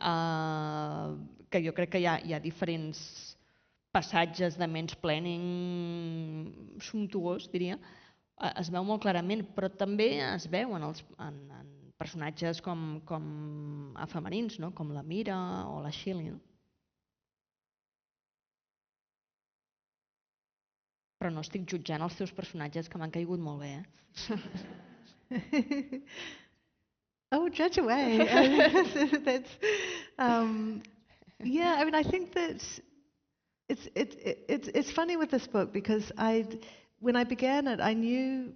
que jo crec que hi ha diferents passatges de mansplaining sumptuós, diria, es veu molt clarament, però també es veu en personatges com femenins, no? Com la Mira o la Shelley. No? Però no estic jutjant els teus personatges, que m'han caigut molt bé. Oh, judge away. Yeah, I mean, I think that It's funny with this book because when I began it, I knew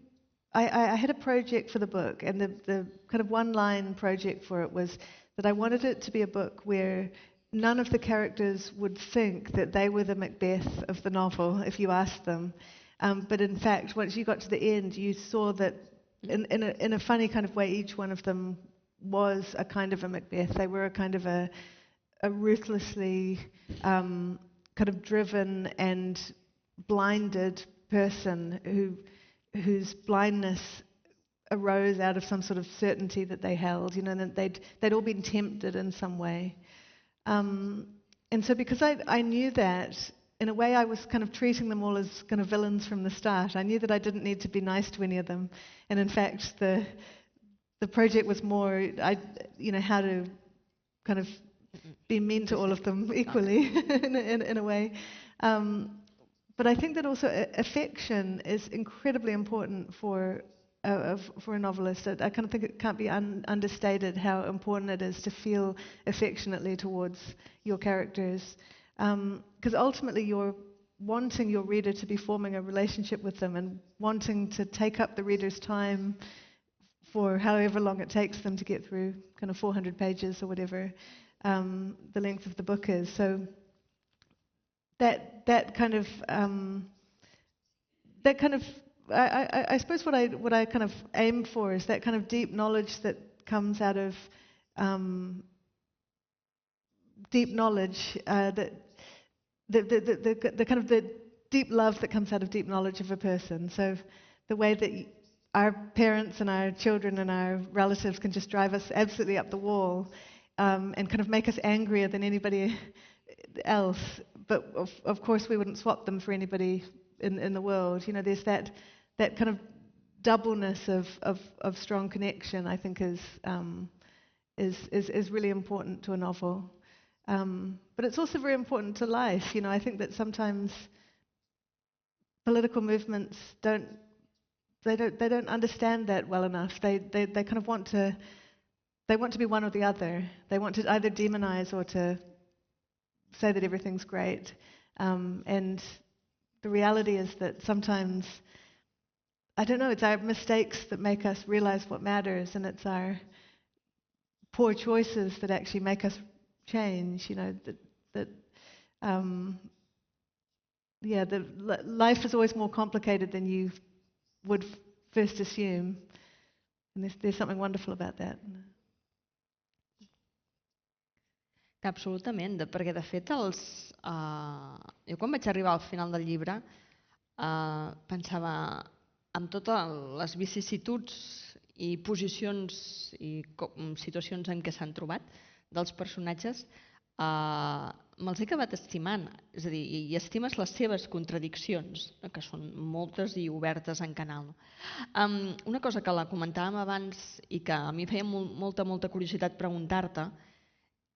I had a project for the book, and the kind of one-line project for it was that I wanted it to be a book where none of the characters would think that they were the Macbeth of the novel if you asked them. But in fact, once you got to the end, you saw that in a funny kind of way, each one of them was a kind of a Macbeth. They were a kind of a ruthlessly kind of driven and blinded person whose blindness arose out of some sort of certainty that they held, and that they'd all been tempted in some way. And so because I knew that, in a way I was kind of treating them all as kind of villains from the start. I knew that I didn't need to be nice to any of them. And in fact, the project was more, how to kind of be mean to all of them equally in a way. But I think that also affection is incredibly important for a novelist. I kind of think it can't be understated how important it is to feel affectionately towards your characters. Because ultimately you're wanting your reader to be forming a relationship with them and wanting to take up the reader's time for however long it takes them to get through kind of 400 pages or whatever the length of the book is. So that kind of I suppose what I kind of aim for is that kind of deep knowledge that comes out of deep knowledge, the kind of the deep love that comes out of deep knowledge of a person. So the way that our parents and our children and our relatives can just drive us absolutely up the wall and kind of make us angrier than anybody else. But of course we wouldn't swap them for anybody in the world. There's that kind of doubleness of strong connection, I think is really important to a novel. But it's also very important to life. I think that sometimes political movements don't understand that well enough. They kind of want to be one or the other. They want to either demonize or to say that everything's great. And the reality is that sometimes, I don't know, it's our mistakes that make us realize what matters, and it's our poor choices that actually make us change. Life is always more complicated than you would first assume, and there's something wonderful about that. Absolutament, perquè de fet jo quan vaig arribar al final del llibre pensava en totes les vicissituds i posicions i situacions en què s'han trobat dels personatges, me'ls he acabat estimant, és a dir, i estimes les seves contradiccions, que són moltes i obertes en canal. Una cosa que la comentàvem abans i que a mi feia molta curiositat preguntar-te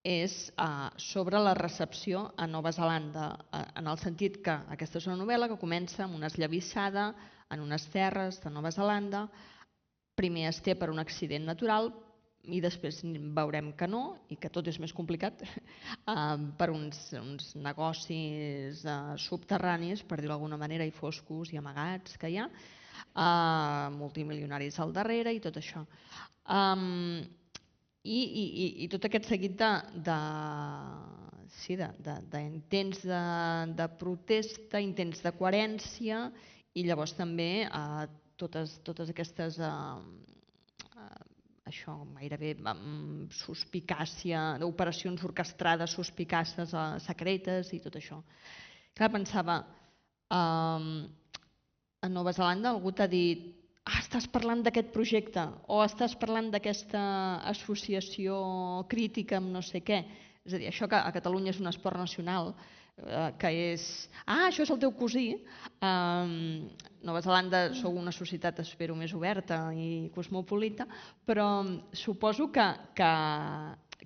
és sobre la recepció a Nova Zelanda, en el sentit que aquesta és una novel·la que comença amb una esllavissada en unes terres de Nova Zelanda. Primer es té per un accident natural i després veurem que no, i que tot és més complicat, per uns negocis subterranis, per dir-ho d'alguna manera, i foscos i amagats que hi ha, multimilionaris al darrere i tot això. I tot aquest seguit d'intents de protesta, intents de coherència, i llavors també totes aquestes gairebé suspicàcia, operacions orquestrades, suspicàcies, secretes i tot això. Clar, pensava, a Nova Zelanda algú t'ha dit estàs parlant d'aquest projecte o estàs parlant d'aquesta associació crítica amb no sé què. És a dir, això que a Catalunya és un esport nacional, que és això és el teu cosí. Nova Zelanda sou una societat, espero, més oberta i cosmopolita, però suposo que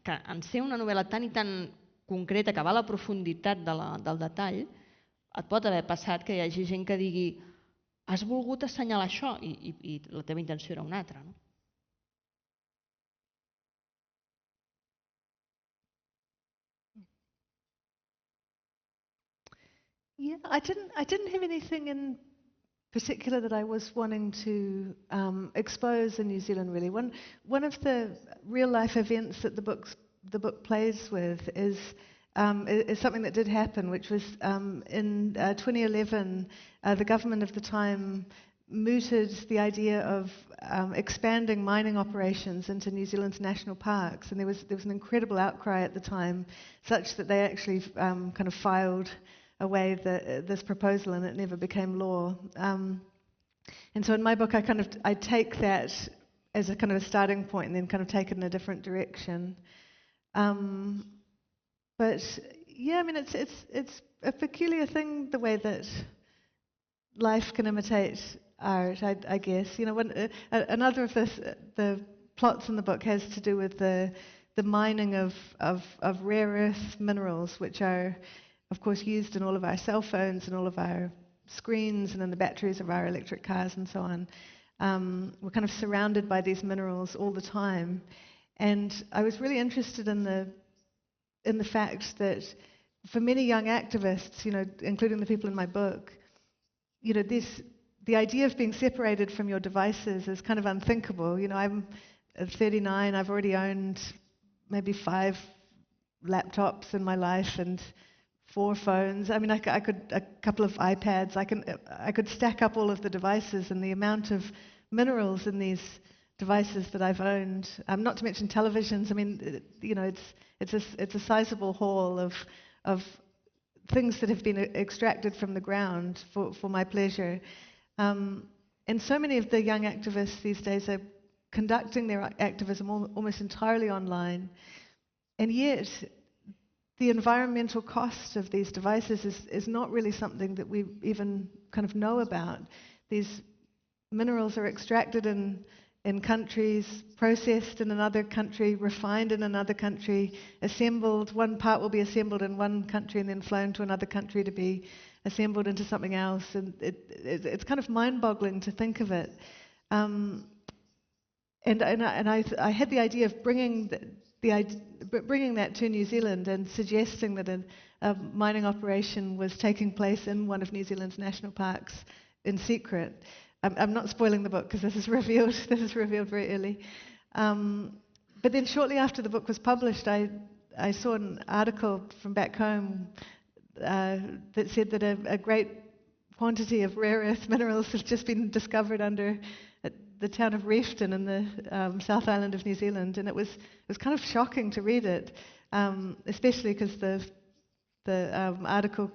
en ser una novel·la tan i tan concreta que va a la profunditat del detall, et pot haver passat que hi hagi gent que digui has volgut assenyalar això i la teva intenció era una altra, no? Yeah, I didn't have anything in particular that I was wanting to expose in New Zealand. Really, one of the real life events that the book plays with is something that did happen, which was in 2011. The government of the time mooted the idea of expanding mining operations into New Zealand's national parks, and there was an incredible outcry at the time, such that they actually kind of filed away this proposal, and it never became law. And so in my book, I take that as a kind of a starting point, and then kind of take it in a different direction. But yeah, I mean, it's a peculiar thing, the way that life can imitate art, I guess. You know, another of the plots in the book has to do with the mining of rare earth minerals, which are, of course, used in all of our cell phones and all of our screens and in the batteries of our electric cars and so on. We're kind of surrounded by these minerals all the time. And I was really interested in the fact that for many young activists, you know, including the people in my book, you know, the idea of being separated from your devices is kind of unthinkable. You know, I'm 39, I've already owned maybe 5 laptops in my life and 4 phones. I mean, a couple of iPads. I could stack up all of the devices, and the amount of minerals in these devices that I've owned. Not to mention televisions. I mean, you know, it's a sizable haul of things that have been extracted from the ground for my pleasure. And so many of the young activists these days are conducting their activism almost entirely online, and yet the environmental cost of these devices is not really something that we even kind of know about. These minerals are extracted in countries, processed in another country, refined in another country, assembled. One part will be assembled in one country and then flown to another country to be assembled into something else. And it's kind of mind-boggling to think of it. And I had the idea of bringing that to New Zealand and suggesting that a mining operation was taking place in one of New Zealand's national parks in secret. I'm not spoiling the book because this is revealed very early. But then shortly after the book was published, I saw an article from back home that said that a great quantity of rare earth minerals have just been discovered under the town of Refton in the South Island of New Zealand, and it was kind of shocking to read it, especially because the article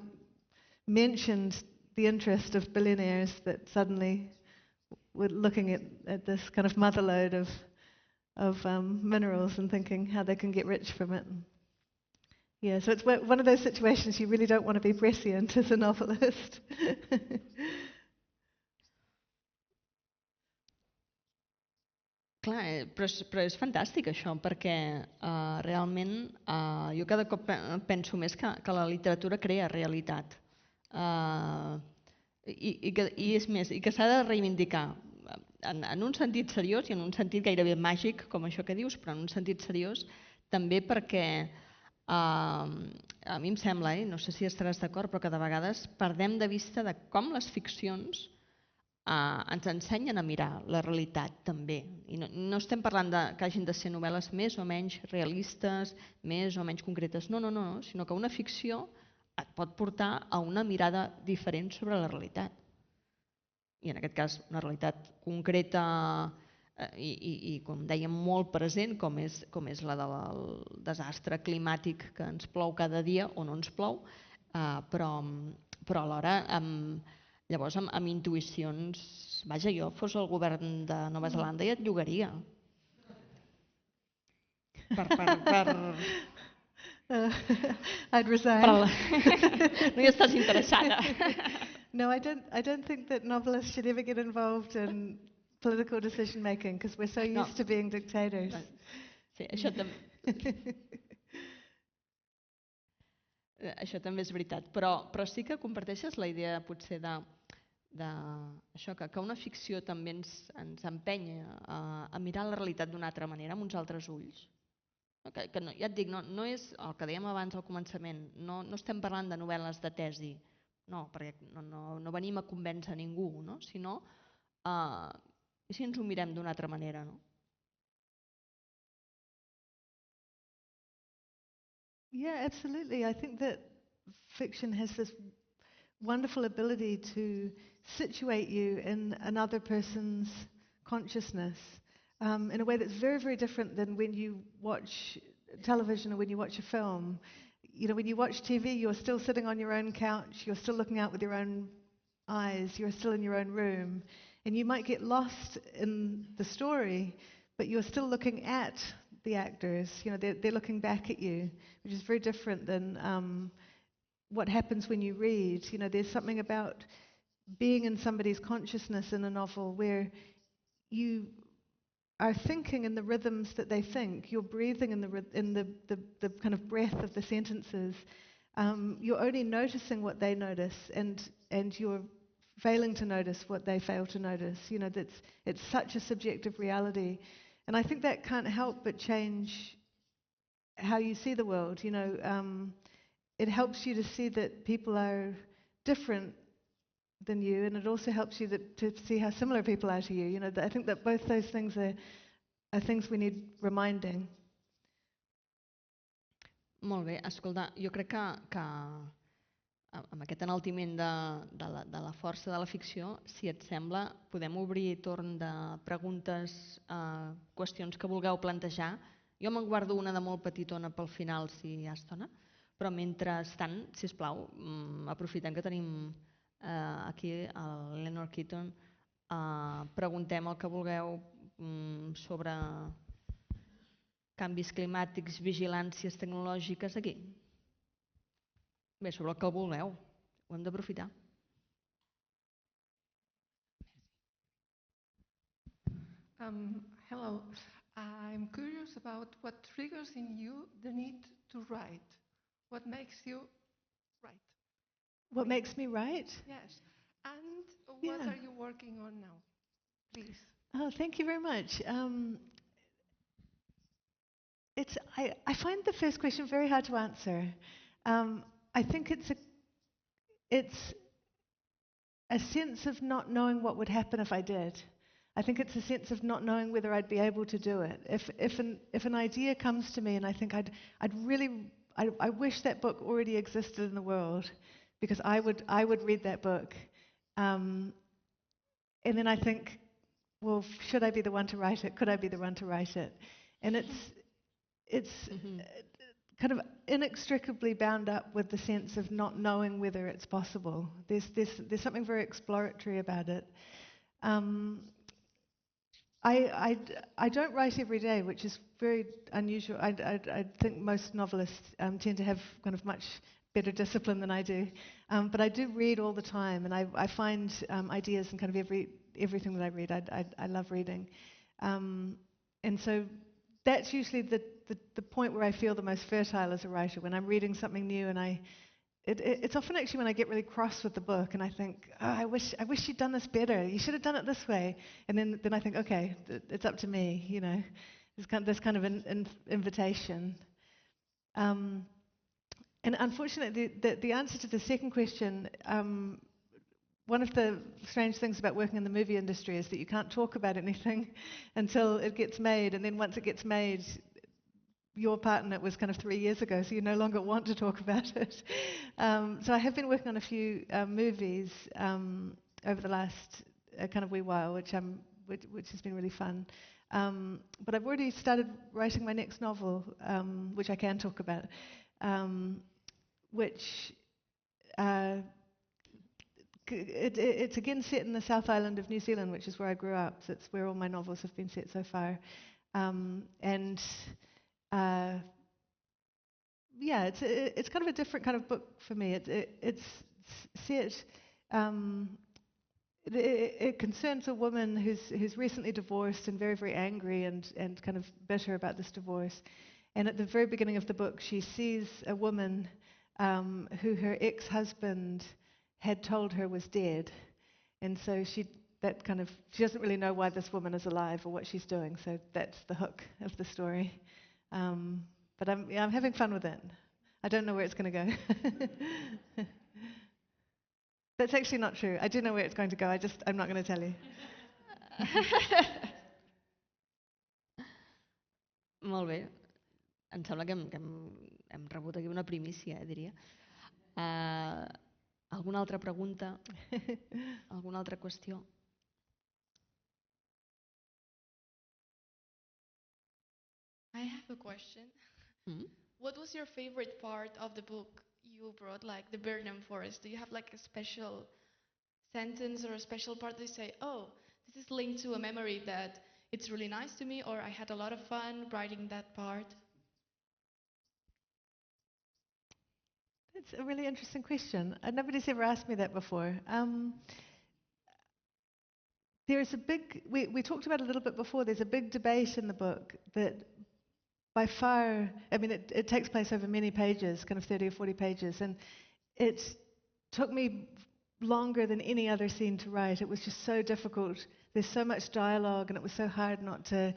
mentioned the interest of billionaires that suddenly were looking at this kind of motherlode of minerals and thinking how they can get rich from it. Yeah, so it's one of those situations you really don't want to be prescient as a novelist. Clar, però és fantàstic això, perquè realment jo cada cop penso més que la literatura crea realitat. I és més, i que s'ha de reivindicar en un sentit seriós i en un sentit gairebé màgic, com això que dius, però en un sentit seriós també perquè a mi em sembla, no sé si estaràs d'acord, però que de vegades perdem de vista de com les ficcions ens ensenyen a mirar la realitat també. I no estem parlant que hagin de ser novel·les més o menys realistes, més o menys concretes, no, sinó que una ficció et pot portar a una mirada diferent sobre la realitat. I en aquest cas una realitat concreta i com dèiem, molt present, com és la del desastre climàtic que ens plou cada dia o no ens plou, però alhora llavors amb intuïcions, vaja, jo fos el govern de Nova Zelanda i et llogaria. I'd resign. No hi estàs interessada. No, I don't think that novelists should ever get involved in political decision making because we're so used to being dictators. Sí, això també és veritat, però sí que comparteixes la idea potser que una ficció també ens empenya a mirar la realitat d'una altra manera, amb uns altres ulls. Ja et dic, no és el que dèiem abans al començament, no estem parlant de novel·les de tesi, No, perquè no venim a convèncer ningú, no? Sinó si ens ho mirem d'una altra manera, no? Yeah, absolutely. I think that fiction has this wonderful ability to situate you in another person's consciousness in a way that's very, very different than when you watch television or when you watch a film. You know, when you watch TV, you're still sitting on your own couch, you're still looking out with your own eyes, you're still in your own room, and you might get lost in the story, but you're still looking at the actors. You know, they're looking back at you, which is very different than what happens when you read. You know, there's something about being in somebody's consciousness in a novel where you are thinking in the rhythms that they think. You're breathing in the kind of breath of the sentences. You're only noticing what they notice, and you're failing to notice what they fail to notice. You know, it's such a subjective reality, and I think that can't help but change how you see the world. You know, it helps you to see that people are different than you, and it also helps you to see how similar people are to you. You know, I think that both those things are things we need reminding. Molt bé, escolta, jo crec que amb aquest enaltiment de la força de la ficció, si et sembla, podem obrir torn de preguntes, qüestions que vulgueu plantejar. Jo me'n guardo una de molt petitona pel final, si hi ha estona, però mentrestant, sisplau, aprofitem que tenim aquí l'Eleanor Catton, preguntem el que vulgueu sobre canvis climàtics, vigilàncies tecnològiques aquí. Bé, sobre el que vulgueu, ho hem d'aprofitar. Hello, I'm curious about what triggers in you the need to write. What makes you write? What makes me write? Yes. And what are you working on now? Please. Oh, thank you very much. I find the first question very hard to answer. I think it's a sense of not knowing what would happen if I did. I think it's a sense of not knowing whether I'd be able to do it. If an idea comes to me and I think I wish that book already existed in the world, because I would read that book. And then I think, well, should I be the one to write it? Could I be the one to write it? And it's kind of inextricably bound up with the sense of not knowing whether it's possible. There's something very exploratory about it. I don't write every day, which is very unusual. I think most novelists tend to have kind of much better discipline than I do. But I do read all the time, and I find ideas in kind of everything that I read. I love reading. And so that's usually the point where I feel the most fertile as a writer, when I'm reading something new, and it's often actually when I get really cross with the book and I think, oh, I wish you'd done this better. You should have done it this way. And then I think, okay, it's up to me. You know, there's kind of an invitation. And unfortunately, the answer to the second question, one of the strange things about working in the movie industry is that you can't talk about anything until it gets made, and then once it gets made, your part in it was kind of 3 years ago, so you no longer want to talk about it. So I have been working on a few movies over the last kind of wee while, which has been really fun. But I've already started writing my next novel, which I can talk about, which it's again set in the South Island of New Zealand, which is where I grew up. So it's where all my novels have been set so far. Yeah, it's kind of a different kind of book for me. It's set. It concerns a woman who's recently divorced and very, very angry and kind of bitter about this divorce. And at the very beginning of the book, she sees a woman who her ex-husband had told her was dead, and so she doesn't really know why this woman is alive or what she's doing. So that's the hook of the story. But I'm having fun with it. I don't know where it's going to go. That's actually not true. I do know where it's going to go. I'm not going to tell you. Molt bé. Em sembla que hem rebut aquí una primícia, diria. Alguna altra pregunta? Alguna altra qüestió? I have a question. What was your favorite part of the book you brought, like the Birnam forest? Do you have like a special sentence or a special part that you say, oh, this is linked to a memory that it's really nice to me, or I had a lot of fun writing that part? That's a really interesting question. Nobody's ever asked me that before. There's a big, we talked about it a little bit before, there's a big debate in the book that by far, I mean, it takes place over many pages, kind of 30 or 40 pages, and it took me longer than any other scene to write. It was just so difficult. There's so much dialogue, and it was so hard not to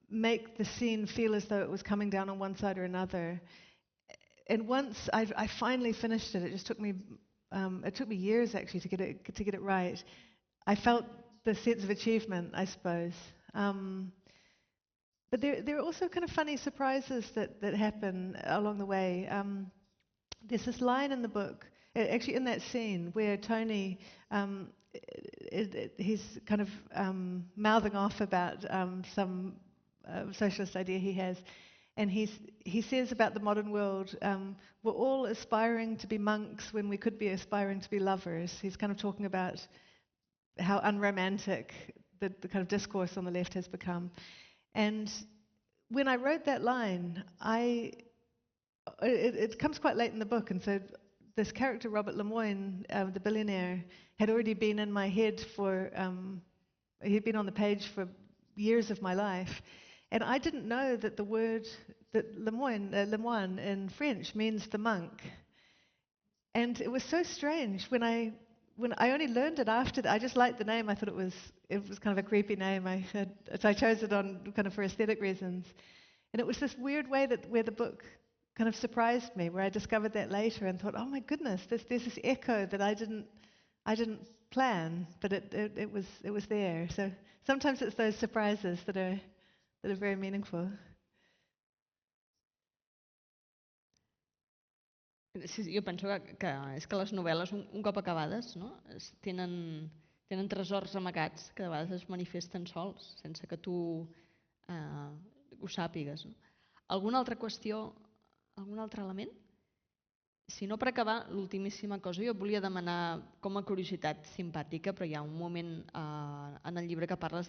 make the scene feel as though it was coming down on one side or another. And once I finally finished it, it just took me years actually to get it right. I felt the sense of achievement, I suppose. But there are also kind of funny surprises that happen along the way. There's this line in the book, actually in that scene, where Tony, he's kind of mouthing off about some socialist idea he has. And he says about the modern world, we're all aspiring to be monks when we could be aspiring to be lovers. He's kind of talking about how unromantic the kind of discourse on the left has become. And when I wrote that line, it comes quite late in the book, and so this character, Robert Lemoyne, the billionaire, had already been in my head he'd been on the page for years of my life. And I didn't know that the word, that Lemoine in French means the monk. And it was so strange when I only learned it after that. I just liked the name. I thought it was kind of a creepy name. So I chose it on kind of for aesthetic reasons. And it was this weird way where the book kind of surprised me, where I discovered that later and thought, oh my goodness, there's this echo that I didn't plan, but it was there. So sometimes it's those surprises that are very meaningful. Sí, jo penso que és que les novel·les, un cop acabades, no? Tenen tresors amagats que de vegades es manifesten sols, sense que tu ho sàpigues. No? Alguna altra qüestió, algun altre element? Si no, per acabar, l'ultimíssima cosa, jo volia demanar com a curiositat simpàtica, però hi ha un moment en el llibre que parles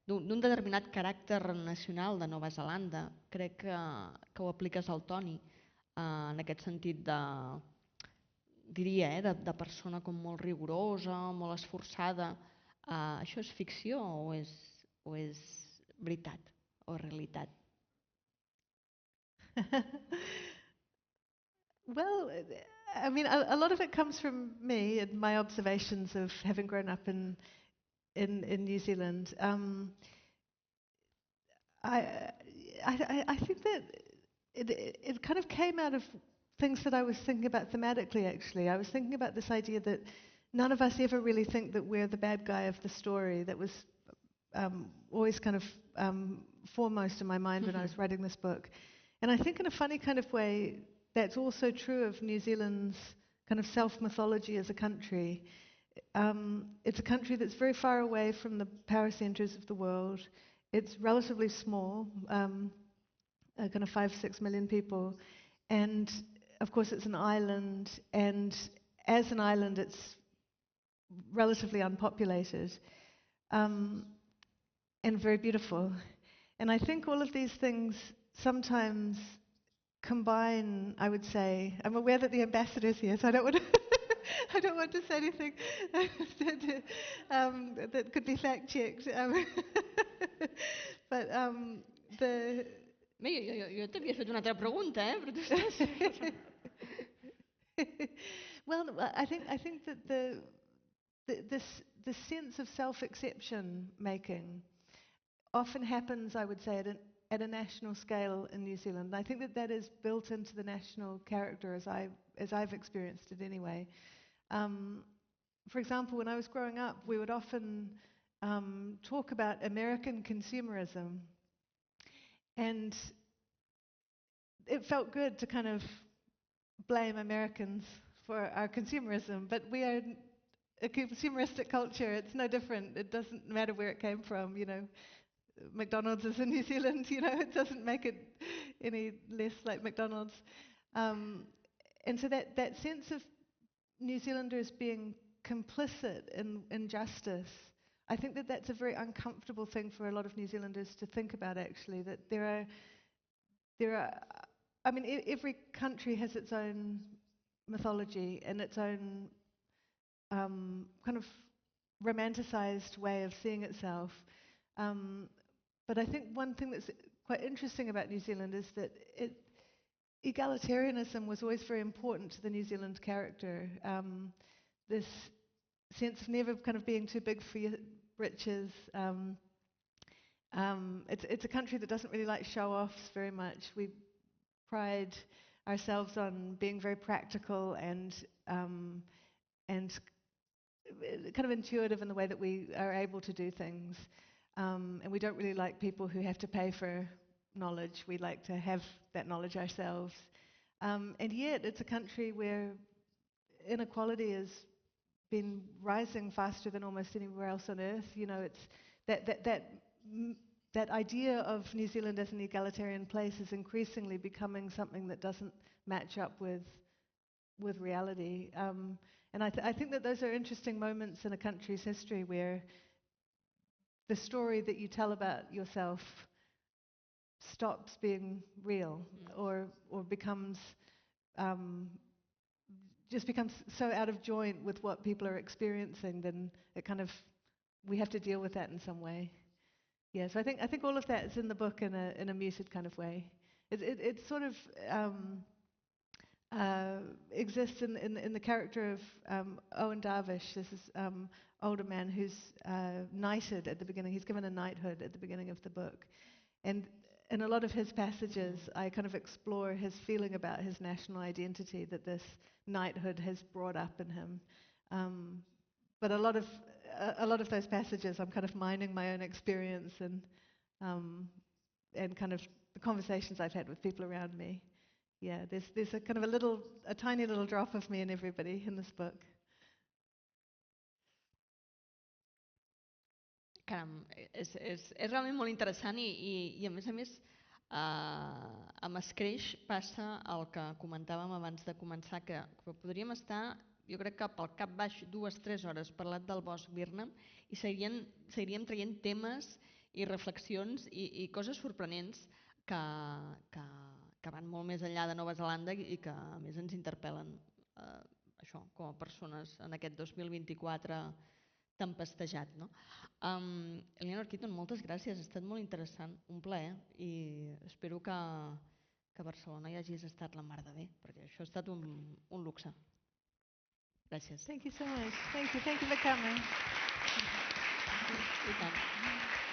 d'un determinat caràcter nacional de Nova Zelanda. Crec que ho apliques al Toni, en aquest sentit diria, de persona com molt rigorosa, molt esforçada. Això és ficció o és veritat o realitat? Well, I mean, a lot of it comes from me and my observations of having grown up in New Zealand. I think that it kind of came out of things that I was thinking about thematically, actually. I was thinking about this idea that none of us ever really think that we're the bad guy of the story. That was always kind of foremost in my mind when I was writing this book. And I think in a funny kind of way, that's also true of New Zealand's kind of self-mythology as a country. It's a country that's very far away from the power centres of the world. It's relatively small, kind of 5-6 million people. And of course it's an island, and as an island it's relatively unpopulated and very beautiful. And I think all of these things sometimes combine, I would say. I'm aware that the ambassador's here, so I don't want to I don't want to say anything that could be fact-checked. But Jo t'havia fet una altra pregunta, però tu estàs... Well, I think that the sense of self-exception making often happens, I would say, at a national scale in New Zealand. I think that is built into the national character as I've experienced it anyway. For example, when I was growing up, we would often talk about American consumerism, and it felt good to kind of blame Americans for our consumerism, but we are a consumeristic culture. It's no different. It doesn't matter where it came from, you know. McDonald's is in New Zealand, you know, it doesn't make it any less like McDonald's. And so that sense of New Zealanders being complicit in injustice, I think that's a very uncomfortable thing for a lot of New Zealanders to think about, actually, that there are, I mean, every country has its own mythology and its own kind of romanticized way of seeing itself. But I think one thing that's quite interesting about New Zealand is that egalitarianism was always very important to the New Zealand character. This sense of never kind of being too big for your britches. It's a country that doesn't really like show-offs very much. We pride ourselves on being very practical and kind of intuitive in the way that we are able to do things. And we don't really like people who have to pay for knowledge. We like to have that knowledge ourselves. And yet, it's a country where inequality has been rising faster than almost anywhere else on earth. You know, it's that idea of New Zealand as an egalitarian place is increasingly becoming something that doesn't match up with reality. And I think that those are interesting moments in a country's history where the story that you tell about yourself stops being real, or becomes just becomes so out of joint with what people are experiencing, then it kind of, we have to deal with that in some way. Yeah, so I think all of that is in the book in a muted kind of way. It sort of exists in the character of Owen Darvish. This is older man who's knighted at the beginning. He's given a knighthood at the beginning of the book. And in a lot of his passages, I kind of explore his feeling about his national identity that this knighthood has brought up in him. But a lot of those passages, I'm kind of mining my own experience and kind of the conversations I've had with people around me. Yeah, there's a kind of a tiny little drop of me in everybody in this book. Caram, és realment molt interessant i a més amb Escreix passa el que comentàvem abans de començar, que podríem estar, jo crec que pel cap baix 2-3 hores parlant del bosc Birnam i seguiríem traient temes i reflexions i coses sorprenents que van molt més enllà de Nova Zelanda i que a més ens interpel·len això, com a persones en aquest 2024 tempestejat. No? Eleanor Catton, moltes gràcies, ha estat molt interessant, un plaer, i espero que a Barcelona hi hagis estat la mar de bé, perquè això ha estat un luxe. Gràcies. Thank you so much. Thank you for coming. I tant.